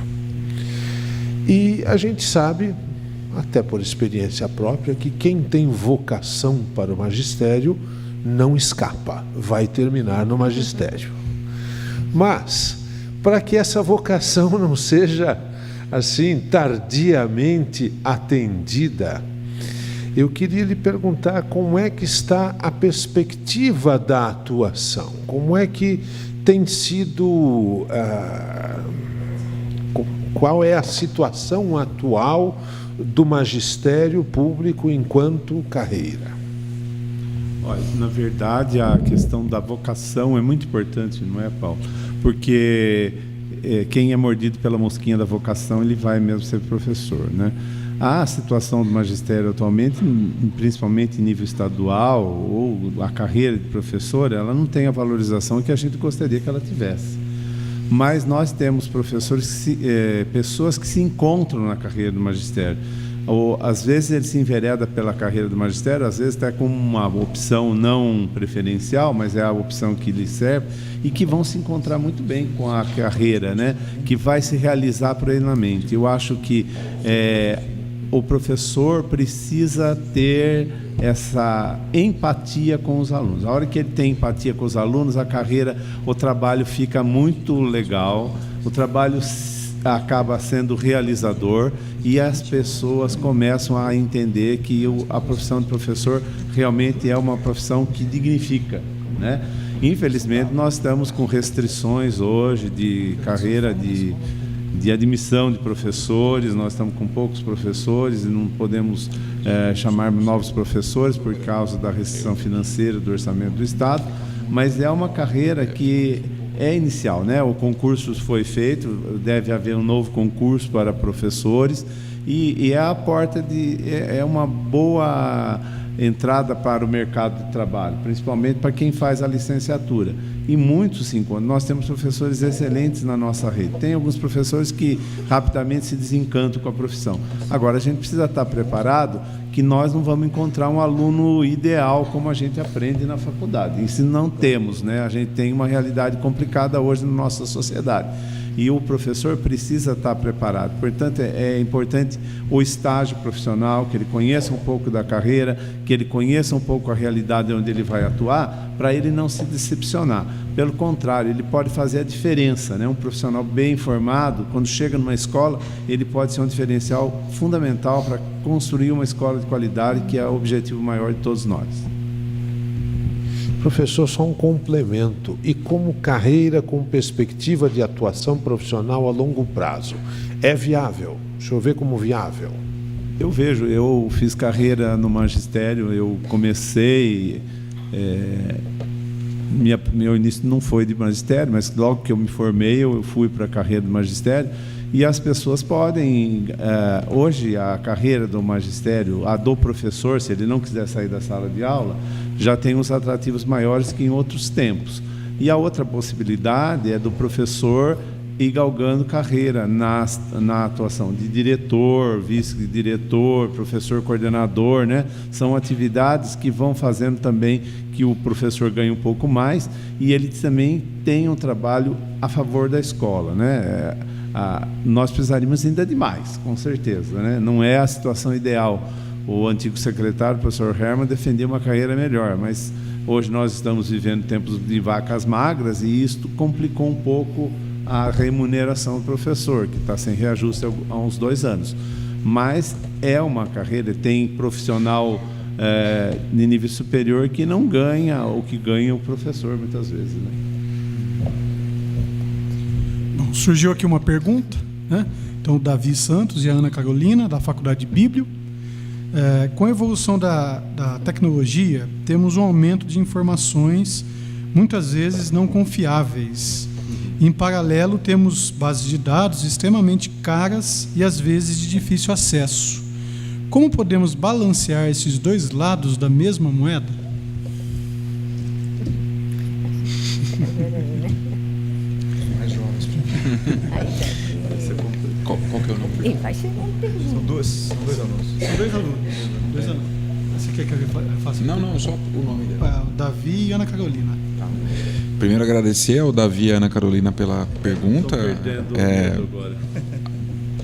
E a gente sabe, até por experiência própria, que quem tem vocação para o magistério não escapa, vai terminar no magistério. Mas, para que essa vocação não seja, assim, tardiamente atendida, eu queria lhe perguntar como é que está a perspectiva da atuação, como é que tem sido, qual é a situação atual do magistério público enquanto carreira? Olha, na verdade, a questão da vocação é muito importante, não é, Paulo? Porque quem é mordido pela mosquinha da vocação, ele vai mesmo ser professor, né? A situação do magistério atualmente, principalmente em nível estadual, ou a carreira de professor, ela não tem a valorização que a gente gostaria que ela tivesse. mas nós temos professores, pessoas que se encontram na carreira do magistério. Ou, às vezes ele se envereda pela carreira do magistério, às vezes até como uma opção não preferencial, mas é a opção que lhe serve, e que vão se encontrar muito bem com a carreira, né? Que vai se realizar plenamente. Eu acho que o professor precisa ter essa empatia com os alunos. A hora que ele tem empatia com os alunos, a carreira, o trabalho fica muito legal, o trabalho acaba sendo realizador e as pessoas começam a entender que a profissão de professor realmente é uma profissão que dignifica, né? Infelizmente, nós estamos com restrições hoje de carreira de admissão de professores, nós estamos com poucos professores e não podemos chamar novos professores por causa da restrição financeira do orçamento do Estado, mas é uma carreira que é inicial, né? O concurso foi feito, deve haver um novo concurso para professores e é a porta é uma boa entrada para o mercado de trabalho, principalmente para quem faz a licenciatura. E muitos se encontram. Nós temos professores excelentes na nossa rede. Tem alguns professores que rapidamente se desencantam com a profissão. Agora, a gente precisa estar preparado que nós não vamos encontrar um aluno ideal como a gente aprende na faculdade. E se não temos, né? A gente tem uma realidade complicada hoje na nossa sociedade. E o professor precisa estar preparado. Portanto, é importante o estágio profissional, que ele conheça um pouco da carreira, que ele conheça um pouco a realidade onde ele vai atuar, para ele não se decepcionar. Pelo contrário, ele pode fazer a diferença, né? Um profissional bem informado, quando chega numa escola, ele pode ser um diferencial fundamental para construir uma escola de qualidade, que é o objetivo maior de todos nós. Professor, só um complemento. E como carreira com perspectiva de atuação profissional a longo prazo, é viável? O senhor vê como viável? Eu vejo, eu fiz carreira no magistério, eu comecei... meu início não foi de magistério, mas logo que eu me formei, eu fui para a carreira do magistério. E as pessoas podem... hoje, a carreira do magistério, a do professor, se ele não quiser sair da sala de aula, já tem uns atrativos maiores que em outros tempos. E a outra possibilidade é do professor ir galgando carreira na atuação de diretor, vice-diretor, professor coordenador, né? São atividades que vão fazendo também que o professor ganhe um pouco mais e ele também tem um trabalho a favor da escola, né? Nós precisaríamos ainda de mais, com certeza, né? Não é a situação ideal. O antigo secretário, o professor Herman, defendia uma carreira melhor, mas hoje nós estamos vivendo tempos de vacas magras e isto complicou um pouco a remuneração do professor, que está sem reajuste há uns 2 anos. Mas é uma carreira, tem profissional de nível superior que não ganha o que ganha o professor, muitas vezes, né? Bom, surgiu aqui uma pergunta, né? Então, o Davi Santos e a Ana Carolina, da Faculdade de Bíblia. Com a evolução da tecnologia, temos um aumento de informações, muitas vezes não confiáveis. Em paralelo, temos bases de dados extremamente caras e, às vezes, de difícil acesso. Como podemos balancear esses dois lados da mesma moeda? Mais jovens. Qual que é o nome? Vai ser uma pergunta. São dois alunos. São 2 alunos. 2 alunos. Você quer que eu faça? Não, só o nome dele. Davi e Ana Carolina. Tá. Primeiro, agradecer ao Davi e à Ana Carolina pela pergunta.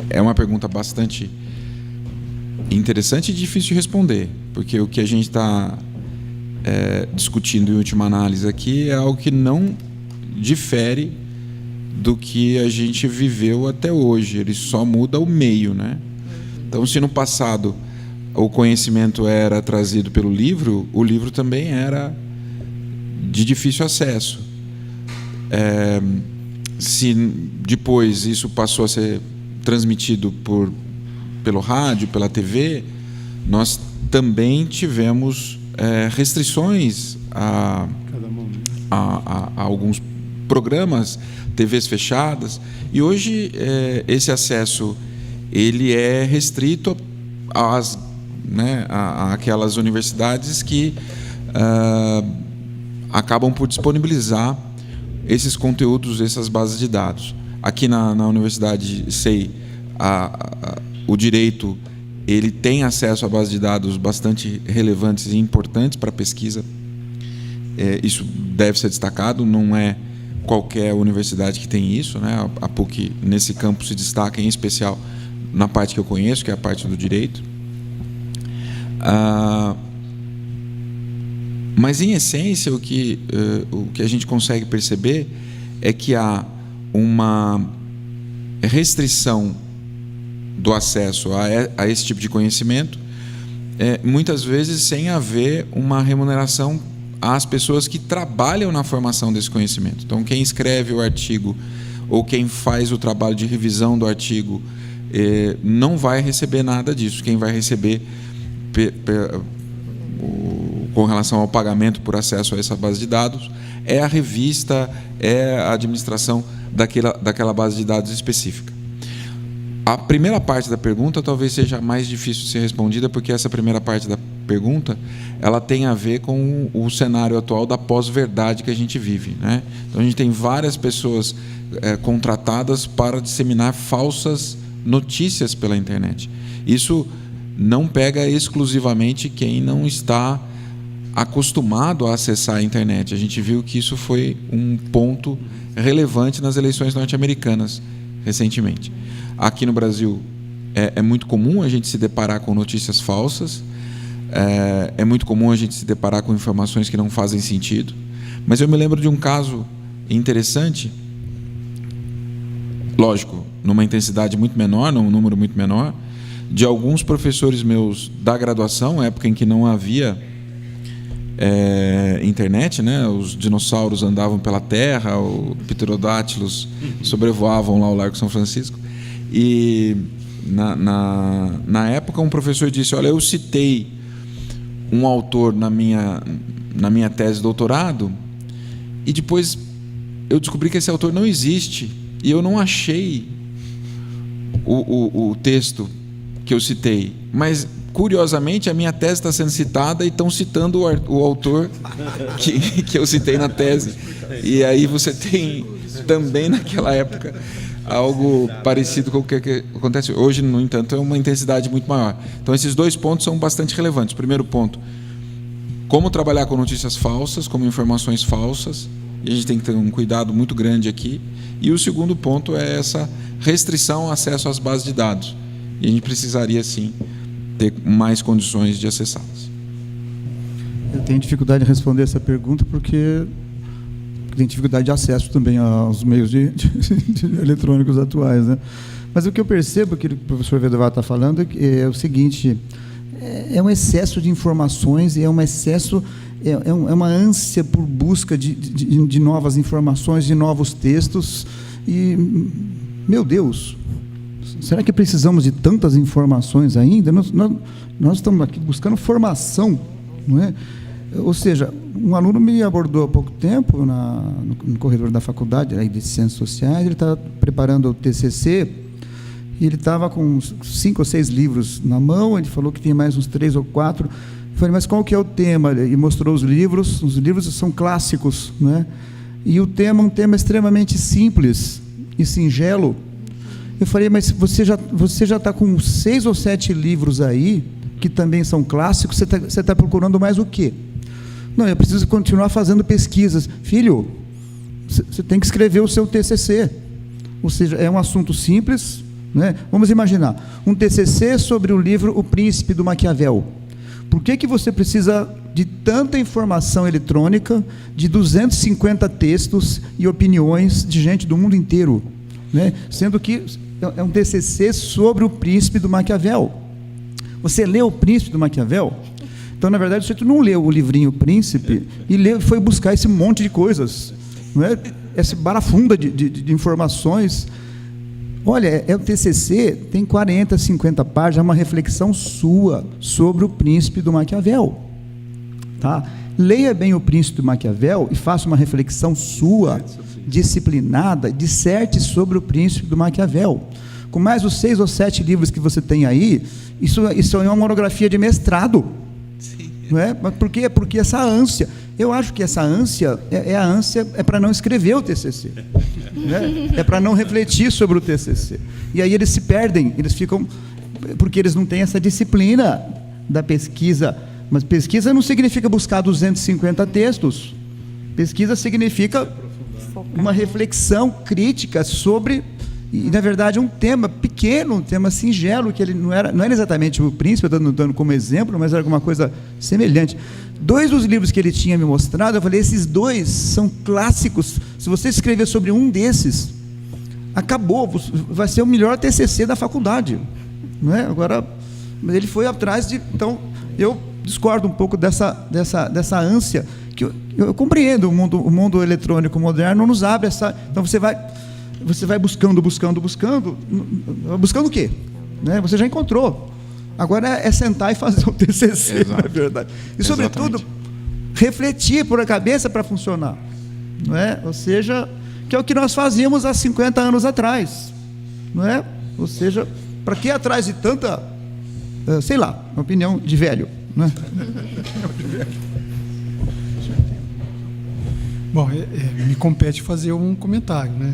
É uma pergunta bastante interessante e difícil de responder, porque o que a gente está discutindo em última análise aqui é algo que não difere do que a gente viveu até hoje, ele só muda o meio, né? Então, se no passado o conhecimento era trazido pelo livro, o livro também era de difícil acesso. Se depois isso passou a ser transmitido pelo rádio, pela TV, nós também tivemos restrições a alguns programas, TVs fechadas, e hoje esse acesso ele é restrito àquelas universidades que acabam por disponibilizar esses conteúdos, essas bases de dados. Aqui na Universidade SEI, o direito ele tem acesso a bases de dados bastante relevantes e importantes para a pesquisa. Isso deve ser destacado, não é qualquer universidade que tem isso, né? A PUC, nesse campo, se destaca, em especial na parte que eu conheço, que é a parte do direito. Mas, em essência, o que a gente consegue perceber é que há uma restrição do acesso a esse tipo de conhecimento, muitas vezes sem haver uma remuneração às pessoas que trabalham na formação desse conhecimento. Então, quem escreve o artigo ou quem faz o trabalho de revisão do artigo não vai receber nada disso. Quem vai receber com relação ao pagamento por acesso a essa base de dados é a revista, é a administração daquela base de dados específica. A primeira parte da pergunta talvez seja mais difícil de ser respondida, porque essa primeira parte da pergunta ela tem a ver com o cenário atual da pós-verdade que a gente vive, né? Então, a gente tem várias pessoas contratadas para disseminar falsas notícias pela internet. Isso não pega exclusivamente quem não está acostumado a acessar a internet. A gente viu que isso foi um ponto relevante nas eleições norte-americanas recentemente. Aqui no Brasil é muito comum a gente se deparar com notícias falsas, é muito comum a gente se deparar com informações que não fazem sentido, mas eu me lembro de um caso interessante, lógico, numa intensidade muito menor, num número muito menor, de alguns professores meus da graduação, época em que não havia internet, né? Os dinossauros andavam pela terra, os pterodátilos sobrevoavam lá o Largo São Francisco, e na época um professor disse: olha, eu citei um autor na minha tese de doutorado e depois eu descobri que esse autor não existe e eu não achei o texto que eu citei, mas curiosamente a minha tese está sendo citada e estão citando o autor que eu citei na tese. E aí você tem também naquela época algo parecido com o que acontece hoje. No entanto, é uma intensidade muito maior. Então, esses dois pontos são bastante relevantes. Primeiro ponto, como trabalhar com notícias falsas, como informações falsas, e a gente tem que ter um cuidado muito grande aqui. E o segundo ponto é essa restrição ao acesso às bases de dados, e a gente precisaria sim ter mais condições de acessá-las. Eu tenho dificuldade de responder essa pergunta porque tem dificuldade de acesso também aos meios de eletrônicos atuais, né? Mas o que eu percebo que o professor Vedovar está falando é o seguinte: é um excesso de informações e é um excesso, é uma ânsia por busca de novas informações, de novos textos. E, meu Deus, será que precisamos de tantas informações ainda? Nós estamos aqui buscando formação, não é? Ou seja, um aluno me abordou há pouco tempo no corredor da faculdade aí de Ciências Sociais. Ele estava preparando o TCC e ele estava com 5 ou 6 livros na mão. Ele falou que tinha mais uns 3 ou 4. Eu falei: mas qual que é o tema? E mostrou os livros. Os livros são clássicos, né? E o tema é um tema extremamente simples e singelo. Eu falei: mas você já está com 6 ou 7 livros aí que também são clássicos. Você está procurando mais o quê? Não, eu preciso continuar fazendo pesquisas. Filho, você tem que escrever o seu TCC. Ou seja, é um assunto simples, né? Vamos imaginar, um TCC sobre o livro O Príncipe do Maquiavel. Por que você precisa de tanta informação eletrônica, de 250 textos e opiniões de gente do mundo inteiro, né? Sendo que é um TCC sobre o Príncipe do Maquiavel. Você leu O Príncipe do Maquiavel? Então, na verdade, você não leu o livrinho Príncipe e foi buscar esse monte de coisas, não é? Essa barafunda de informações. Olha, o TCC tem 40, 50 páginas, é uma reflexão sua sobre o Príncipe do Maquiavel. Tá? Leia bem o Príncipe do Maquiavel e faça uma reflexão sua, disciplinada, disserte sobre o Príncipe do Maquiavel. Com mais os 6 ou 7 livros que você tem aí, isso é uma monografia de mestrado. Não é? Mas por quê? Porque essa ânsia, eu acho que essa ânsia é para não escrever o TCC, né? É para não refletir sobre o TCC. E aí eles se perdem, eles ficam, porque eles não têm essa disciplina da pesquisa. Mas pesquisa não significa buscar 250 textos. Pesquisa significa uma reflexão crítica sobre, e na verdade um tema pequeno, um tema singelo, que ele não era exatamente o Príncipe, dando como exemplo, mas era alguma coisa semelhante. 2 dos livros que ele tinha me mostrado, eu falei, esses 2 são clássicos. Se você escrever sobre um desses, acabou, vai ser o melhor TCC da faculdade, não é? Agora, mas ele foi atrás de... Então, eu discordo um pouco dessa ânsia, que eu compreendo. O mundo eletrônico moderno nos abre essa... Então, você vai buscando o quê? Né? Você já encontrou. Agora é sentar e fazer o TCC, na verdade. E, sobretudo, refletir por a cabeça para funcionar. Não é? Ou seja, que é o que nós fazíamos há 50 anos atrás. Não é? Ou seja, para que atrás de tanta... sei lá, uma opinião de velho. Né? Bom, me compete fazer um comentário, né?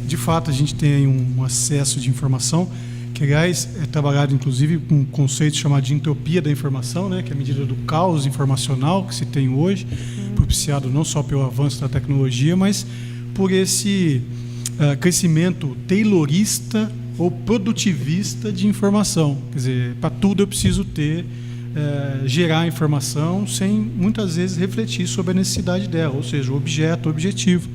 De fato, a gente tem um acesso de informação que, aliás, é trabalhado, inclusive, com um conceito chamado de entropia da informação, né? Que é a medida do caos informacional que se tem hoje, propiciado não só pelo avanço da tecnologia, mas por esse crescimento taylorista ou produtivista de informação. Quer dizer, para tudo eu preciso gerar informação sem, muitas vezes, refletir sobre a necessidade dela, ou seja, o objeto, o objetivo.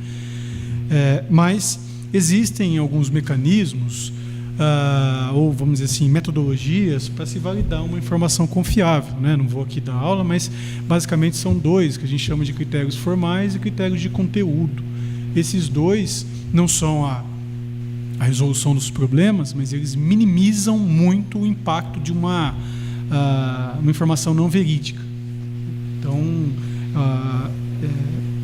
Mas existem alguns mecanismos, ou, vamos dizer assim, metodologias para se validar uma informação confiável, né? Não vou aqui dar aula, mas, basicamente, são 2, que a gente chama de critérios formais e critérios de conteúdo. Esses 2 não são a resolução dos problemas, mas eles minimizam muito o impacto de uma informação não verídica. Então,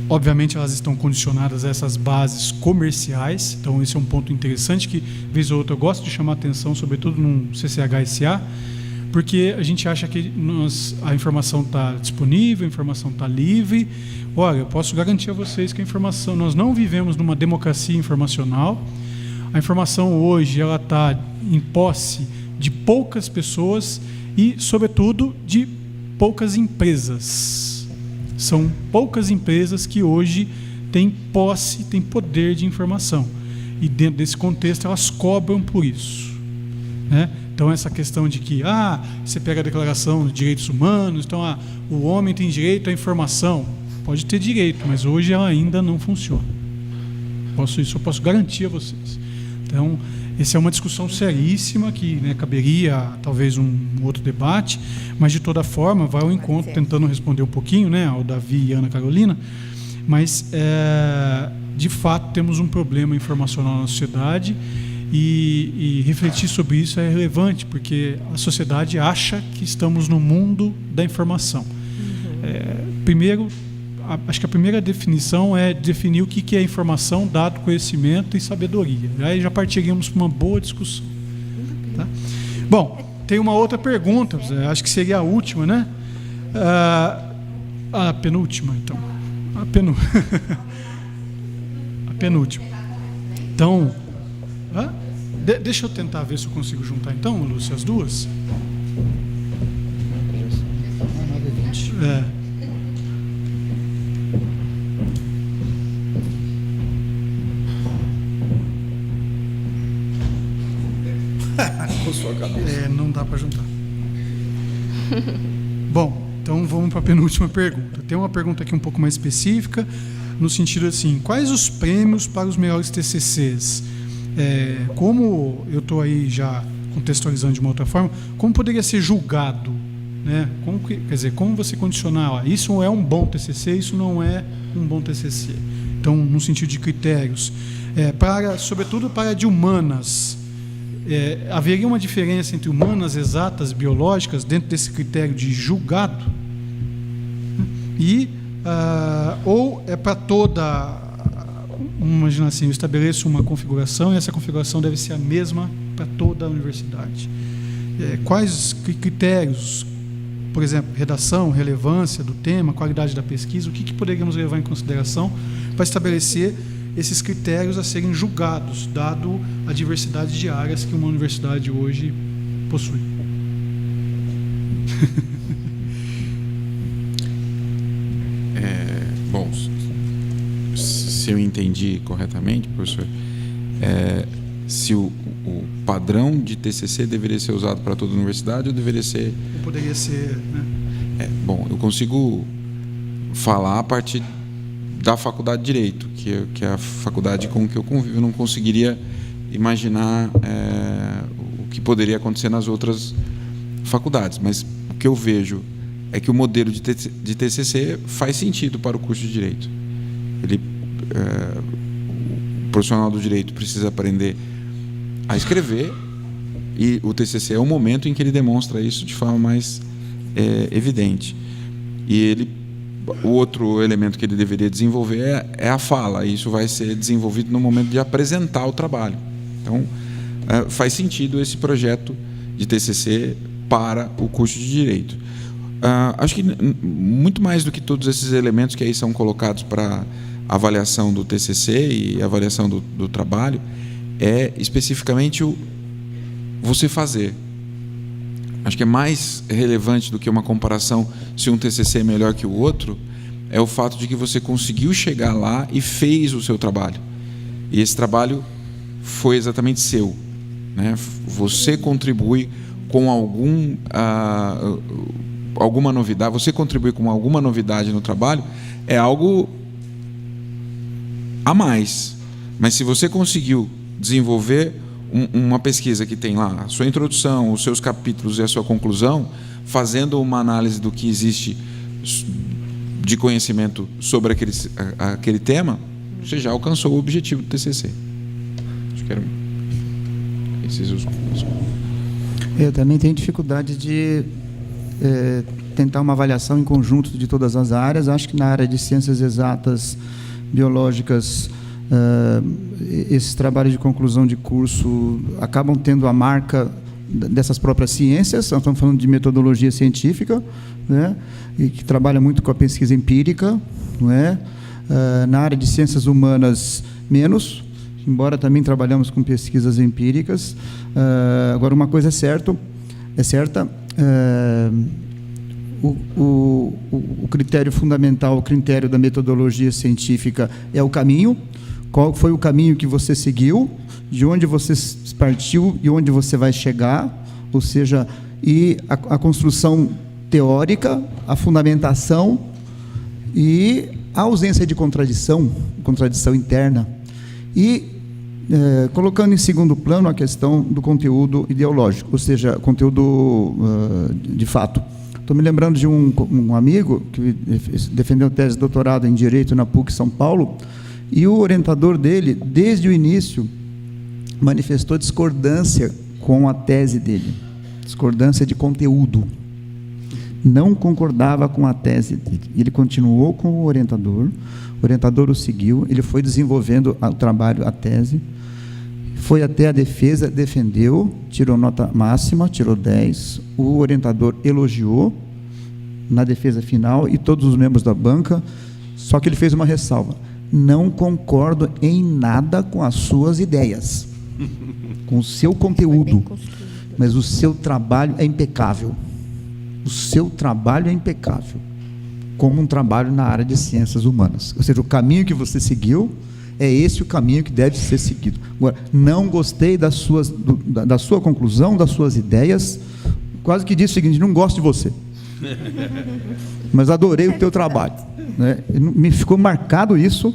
obviamente, elas estão condicionadas a essas bases comerciais. Então, esse é um ponto interessante que, vez ou outra, eu gosto de chamar a atenção, sobretudo no CCH-SA, porque a gente acha que a informação está disponível, a informação está livre. Olha, eu posso garantir a vocês que nós não vivemos numa democracia informacional. A informação hoje ela está em posse de poucas pessoas e, sobretudo, de poucas empresas. São poucas empresas que hoje têm posse, têm poder de informação. E, dentro desse contexto, elas cobram por isso, né? Então, essa questão de que você pega a Declaração de Direitos Humanos, então o homem tem direito à informação. Pode ter direito, mas hoje ela ainda não funciona. Isso eu posso garantir a vocês. Então, essa é uma discussão seríssima que, né, caberia talvez um outro debate, mas de toda forma vai ao encontro, tentando responder um pouquinho, né, ao Davi e Ana Carolina, mas de fato temos um problema informacional na sociedade e refletir sobre isso é relevante, porque a sociedade acha que estamos no mundo da informação. Primeiro, acho que a primeira definição é definir o que é informação, dado, conhecimento e sabedoria. Aí já partiríamos para uma boa discussão. Tá? Bom, tem uma outra pergunta, acho que seria a última, né? A penúltima, então. A penúltima. Então, deixa eu tentar ver se eu consigo juntar, então, Lúcia, as duas. Com sua cabeça. Não dá para juntar. Bom, então vamos para a penúltima pergunta. Tem uma pergunta aqui um pouco mais específica, no sentido assim, quais os prêmios para os melhores TCCs? Como eu estou aí já contextualizando de uma outra forma, como poderia ser julgado? Né? Como você condicionar? Isso é um bom TCC, isso não é um bom TCC. Então, no sentido de critérios. Sobretudo para de humanas, haveria uma diferença entre humanas, exatas, biológicas, dentro desse critério de julgado? Ou é para toda... Vamos imaginar assim, eu estabeleço uma configuração e essa configuração deve ser a mesma para toda a universidade. Quais critérios por exemplo, redação, relevância do tema, qualidade da pesquisa, o que poderíamos levar em consideração para estabelecer esses critérios a serem julgados, dado a diversidade de áreas que uma universidade hoje possui. Bom, se eu entendi corretamente, professor, se o padrão de TCC deveria ser usado para toda a universidade ou deveria ser... Ou poderia ser... Né? Bom, eu consigo falar a partir da Faculdade de Direito, que é a faculdade com que eu convivo. Eu não conseguiria imaginar o que poderia acontecer nas outras faculdades, mas o que eu vejo é que o modelo de TCC faz sentido para o curso de Direito. O profissional do Direito precisa aprender a escrever e o TCC é o momento em que ele demonstra isso de forma mais evidente. E o outro elemento que ele deveria desenvolver é a fala, e isso vai ser desenvolvido no momento de apresentar o trabalho. Então, faz sentido esse projeto de TCC para o curso de Direito. Acho que muito mais do que todos esses elementos que aí são colocados para avaliação do TCC e avaliação do trabalho, é especificamente o você fazer. Acho que é mais relevante do que uma comparação se um TCC é melhor que o outro, é o fato de que você conseguiu chegar lá e fez o seu trabalho. E esse trabalho foi exatamente seu, né? Você contribui com alguma novidade, você contribui com alguma novidade no trabalho, é algo a mais. Mas se você conseguiu desenvolver uma pesquisa que tem lá a sua introdução, os seus capítulos e a sua conclusão, fazendo uma análise do que existe de conhecimento sobre aquele tema, você já alcançou o objetivo do TCC. Acho que eram esses os pontos. Eu também tenho dificuldade de tentar uma avaliação em conjunto de todas as áreas. Acho que na área de ciências exatas, biológicas, esses trabalhos de conclusão de curso acabam tendo a marca dessas próprias ciências. Nós estamos falando de metodologia científica, né, e que trabalha muito com a pesquisa empírica, não é? Na área de ciências humanas, menos, embora também trabalhamos com pesquisas empíricas. Agora, uma coisa é certa, o critério fundamental, o critério da metodologia científica é o caminho. Qual foi o caminho que você seguiu, de onde você partiu e onde você vai chegar, ou seja, e a construção teórica, a fundamentação e a ausência de contradição interna. E colocando em segundo plano a questão do conteúdo ideológico, ou seja, conteúdo de fato. Estou me lembrando de um amigo que defendeu tese de doutorado em Direito na PUC São Paulo, e o orientador dele, desde o início, manifestou discordância com a tese dele, discordância de conteúdo. Não concordava com a tese dele. Ele continuou com o orientador o seguiu, ele foi desenvolvendo o trabalho, a tese, foi até a defesa, defendeu, tirou nota máxima, tirou 10, o orientador elogiou na defesa final e todos os membros da banca, só que ele fez uma ressalva: não concordo em nada com as suas ideias, com o seu conteúdo, mas o seu trabalho é impecável. O seu trabalho é impecável, como um trabalho na área de ciências humanas. Ou seja, o caminho que você seguiu é esse o caminho que deve ser seguido. Agora, não gostei da sua conclusão, das suas ideias, quase que disse o seguinte: não gosto de você, mas adorei o teu trabalho, né? Me ficou marcado isso,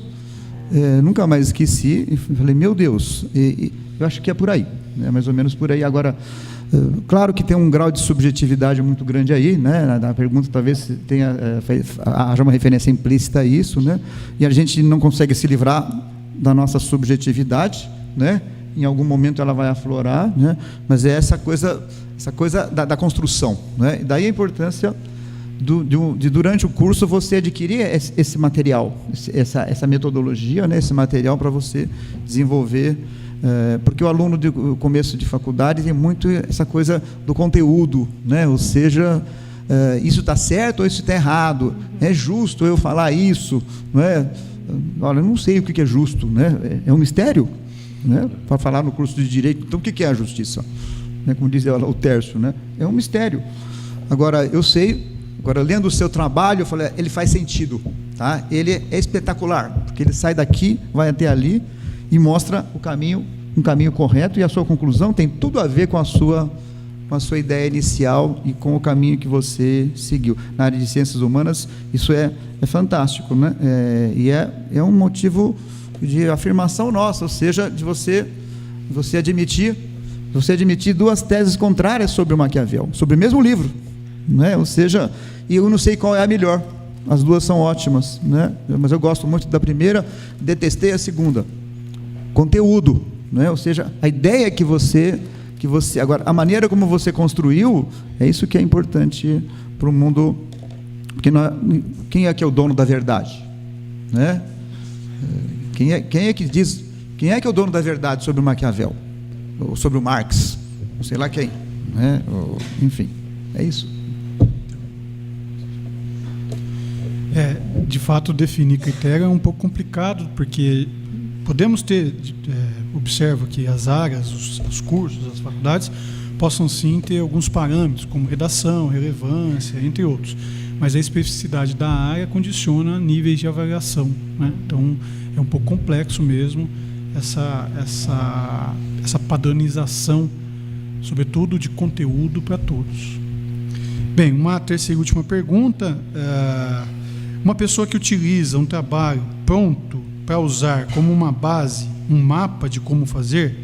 nunca mais esqueci, e falei, meu Deus, eu acho que é por aí, né? Mais ou menos por aí. Agora, claro que tem um grau de subjetividade muito grande aí, né? Na pergunta talvez haja uma referência implícita a isso, né? E a gente não consegue se livrar da nossa subjetividade, né? Em algum momento ela vai aflorar, né? Mas é essa coisa da construção, né? E daí a importância de durante o curso você adquirir esse material, essa metodologia, né? Esse material para você desenvolver. Porque o aluno do começo de faculdade tem muito essa coisa do conteúdo, né? Ou seja, isso está certo ou isso está errado, é justo eu falar isso, não é? Olha, eu não sei o que é justo, né? É um mistério, né? Para falar no curso de Direito, então o que é a justiça? Como diz o Tércio, né? É um mistério. Agora, eu sei, lendo o seu trabalho, eu falei, ele faz sentido, tá? Ele é espetacular, porque ele sai daqui, vai até ali e mostra o caminho, um caminho correto, e a sua conclusão tem tudo a ver com a sua ideia inicial e com o caminho que você seguiu. Na área de ciências humanas, isso é fantástico, né? E é um motivo de afirmação nossa, ou seja, de você admitir duas teses contrárias sobre o Maquiavel, sobre o mesmo livro, né? Ou seja, e eu não sei qual é a melhor, as duas são ótimas, né? Mas eu gosto muito da primeira, detestei a segunda. Conteúdo, né? Ou seja, a ideia que você agora, a maneira como você construiu, é isso que é importante para o mundo, porque quem é que é o dono da verdade, né? Quem é que é o dono da verdade sobre o Maquiavel, ou sobre o Marx, ou sei lá quem, né? Enfim, é isso. De fato, definir critério é um pouco complicado, porque podemos ter, observo que as áreas, os cursos, as faculdades, possam sim ter alguns parâmetros, como redação, relevância, entre outros. Mas a especificidade da área condiciona níveis de avaliação, né? Então, é um pouco complexo mesmo essa padronização, sobretudo de conteúdo para todos. Bem, uma terceira e última pergunta. Uma pessoa que utiliza um trabalho pronto para usar como uma base, um mapa de como fazer,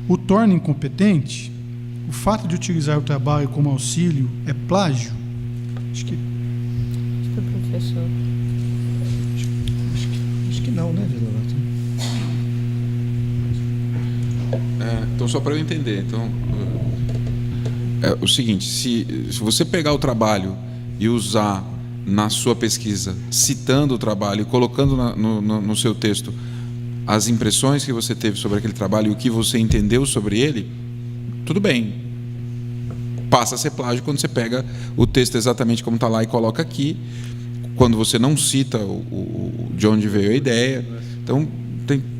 o torna incompetente? O fato de utilizar o trabalho como auxílio é plágio? Acho que professor. Acho que não, né, Vila? Então, só para eu entender, é o seguinte, se você pegar o trabalho e usar na sua pesquisa, citando o trabalho e colocando no seu texto as impressões que você teve sobre aquele trabalho e o que você entendeu sobre ele, tudo bem. Passa a ser plágio quando você pega o texto exatamente como está lá e coloca aqui, quando você não cita de onde veio a ideia. Então,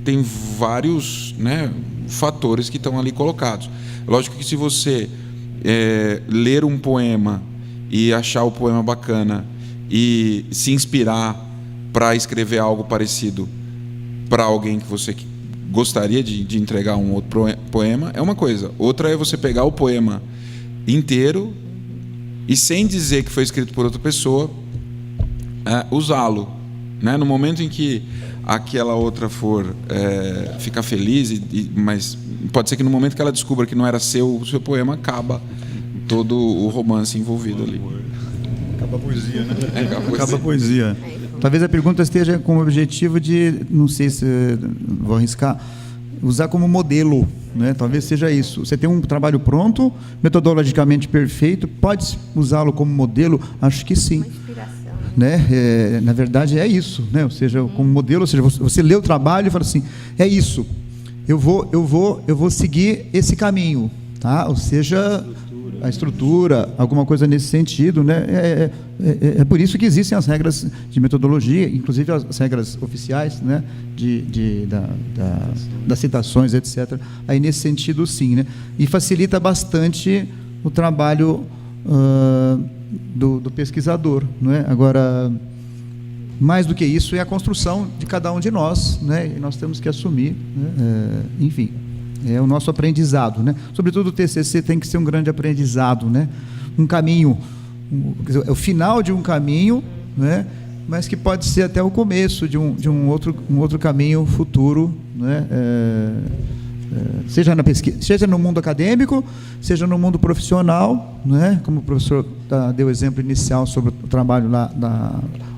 tem vários, né, fatores que estão ali colocados. Lógico que se você ler um poema e achar o poema bacana e se inspirar para escrever algo parecido para alguém que você gostaria de entregar um outro poema, é uma coisa. Outra é você pegar o poema inteiro e, sem dizer que foi escrito por outra pessoa, usá-lo, né? No momento em que aquela outra for ficar feliz, mas pode ser que no momento que ela descubra que não era o seu poema, acaba todo o romance envolvido ali. Acaba a poesia, né? Acaba a poesia. Talvez a pergunta esteja com o objetivo de, não sei se vou arriscar, usar como modelo, né? Talvez seja isso. Você tem um trabalho pronto, metodologicamente perfeito, pode usá-lo como modelo? Acho que sim. Uma inspiração. Né? Na verdade é isso, né? Ou seja, como modelo, ou seja, você lê o trabalho e fala assim, é isso. Eu vou seguir esse caminho, tá? Ou seja, a estrutura, alguma coisa nesse sentido, né? É por isso que existem as regras de metodologia, inclusive as regras oficiais, né? Das citações, etc. Aí nesse sentido, sim, né? E facilita bastante o trabalho do pesquisador, não é? Agora, mais do que isso é a construção de cada um de nós, né? E nós temos que assumir, né? Enfim. É o nosso aprendizado, né? Sobretudo o TCC tem que ser um grande aprendizado, né? Um caminho, o final de um caminho, né? Mas que pode ser até o começo de um outro caminho futuro, né? Seja na pesquisa, seja no mundo acadêmico, seja no mundo profissional, né? Como o professor deu exemplo inicial sobre o trabalho lá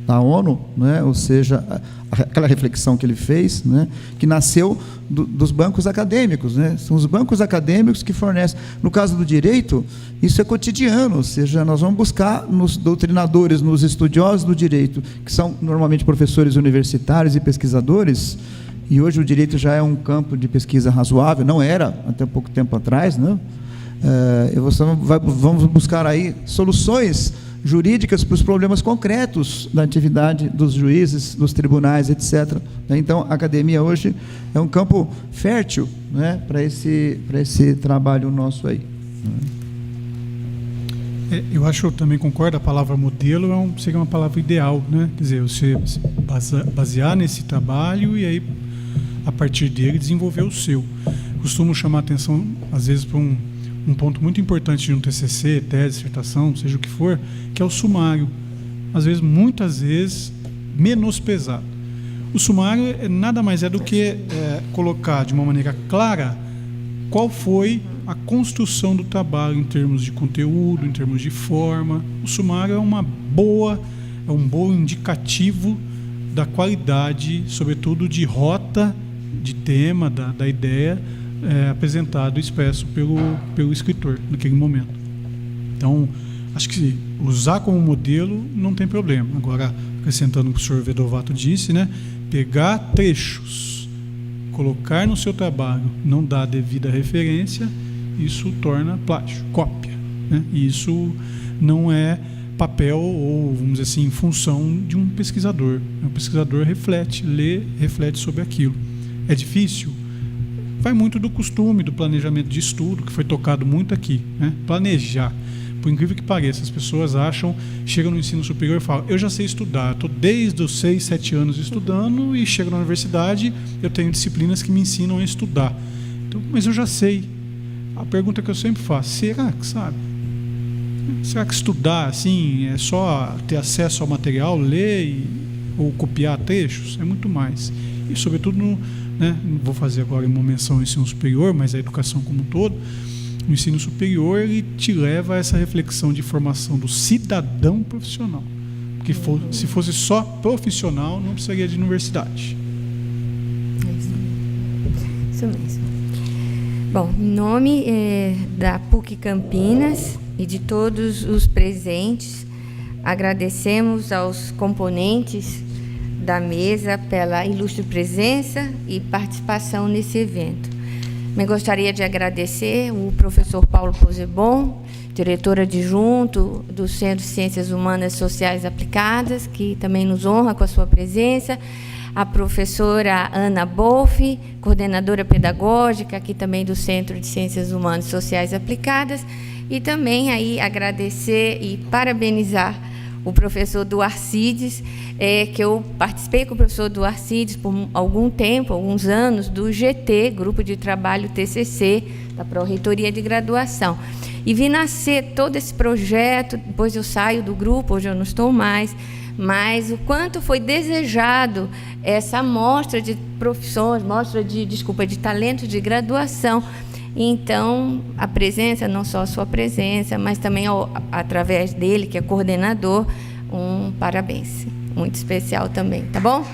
da ONU, né? Ou seja, aquela reflexão que ele fez, né? Que nasceu dos bancos acadêmicos, né? São os bancos acadêmicos que fornecem. No caso do direito, isso é cotidiano, ou seja, nós vamos buscar nos doutrinadores, nos estudiosos do direito, que são normalmente professores universitários e pesquisadores. E hoje o direito já é um campo de pesquisa razoável, não era até pouco tempo atrás, né? Vamos buscar aí soluções jurídicas para os problemas concretos da atividade dos juízes, dos tribunais, etc. Então, a academia hoje é um campo fértil, né, para esse trabalho nosso aí. Eu acho, eu também concordo, a palavra modelo seria uma palavra ideal, né? Quer dizer, você basear nesse trabalho e aí, a partir dele, desenvolver o seu. Costumo chamar a atenção, às vezes, para um ponto muito importante de um TCC, tese, dissertação, seja o que for, que é o sumário. Às vezes, muitas vezes, menosprezado. O sumário nada mais é do que colocar de uma maneira clara qual foi a construção do trabalho em termos de conteúdo, em termos de forma. O sumário é um bom indicativo da qualidade, sobretudo de rota, de tema, da ideia apresentado, expresso pelo escritor naquele momento. Então, acho que usar como modelo não tem problema. Agora, acrescentando o que o professor Vedovato disse, né, pegar trechos, colocar no seu trabalho, não dar a devida referência, isso torna plágio, cópia, né? E isso não é papel ou, vamos dizer assim, função de um pesquisador. O pesquisador lê, reflete sobre aquilo. É difícil? Vai muito do costume, do planejamento de estudo, que foi tocado muito aqui, né? Planejar. Por incrível que pareça, as pessoas chegam no ensino superior e falam, eu já sei estudar, estou desde os 6, 7 anos estudando e chego na universidade, eu tenho disciplinas que me ensinam a estudar. Então, mas eu já sei. A pergunta que eu sempre faço, será que sabe? Será que estudar assim é só ter acesso ao material, ler ou copiar trechos? É muito mais. E sobretudo, né, não vou fazer agora uma menção ao ensino superior, mas a educação como um todo, o ensino superior ele te leva a essa reflexão de formação do cidadão profissional. Porque se fosse só profissional, não precisaria de universidade. Isso mesmo. Bom, em nome da PUC Campinas e de todos os presentes, agradecemos aos componentes da mesa pela ilustre presença e participação nesse evento. Me gostaria de agradecer o professor Paulo Pozzebon, diretor adjunto do Centro de Ciências Humanas e Sociais Aplicadas, que também nos honra com a sua presença, a professora Ana Bolfi, coordenadora pedagógica aqui também do Centro de Ciências Humanas e Sociais Aplicadas, e também aí agradecer e parabenizar o professor Duarcides, que eu participei com o professor Duarcides por algum tempo, alguns anos, do GT, Grupo de Trabalho TCC, da Pró-Reitoria de Graduação. E vi nascer todo esse projeto, depois eu saio do grupo, hoje eu não estou mais, mas o quanto foi desejado essa mostra de profissões, de talentos de graduação. Então, a presença, não só a sua presença, mas também através dele, que é coordenador, um parabéns muito especial também, tá bom?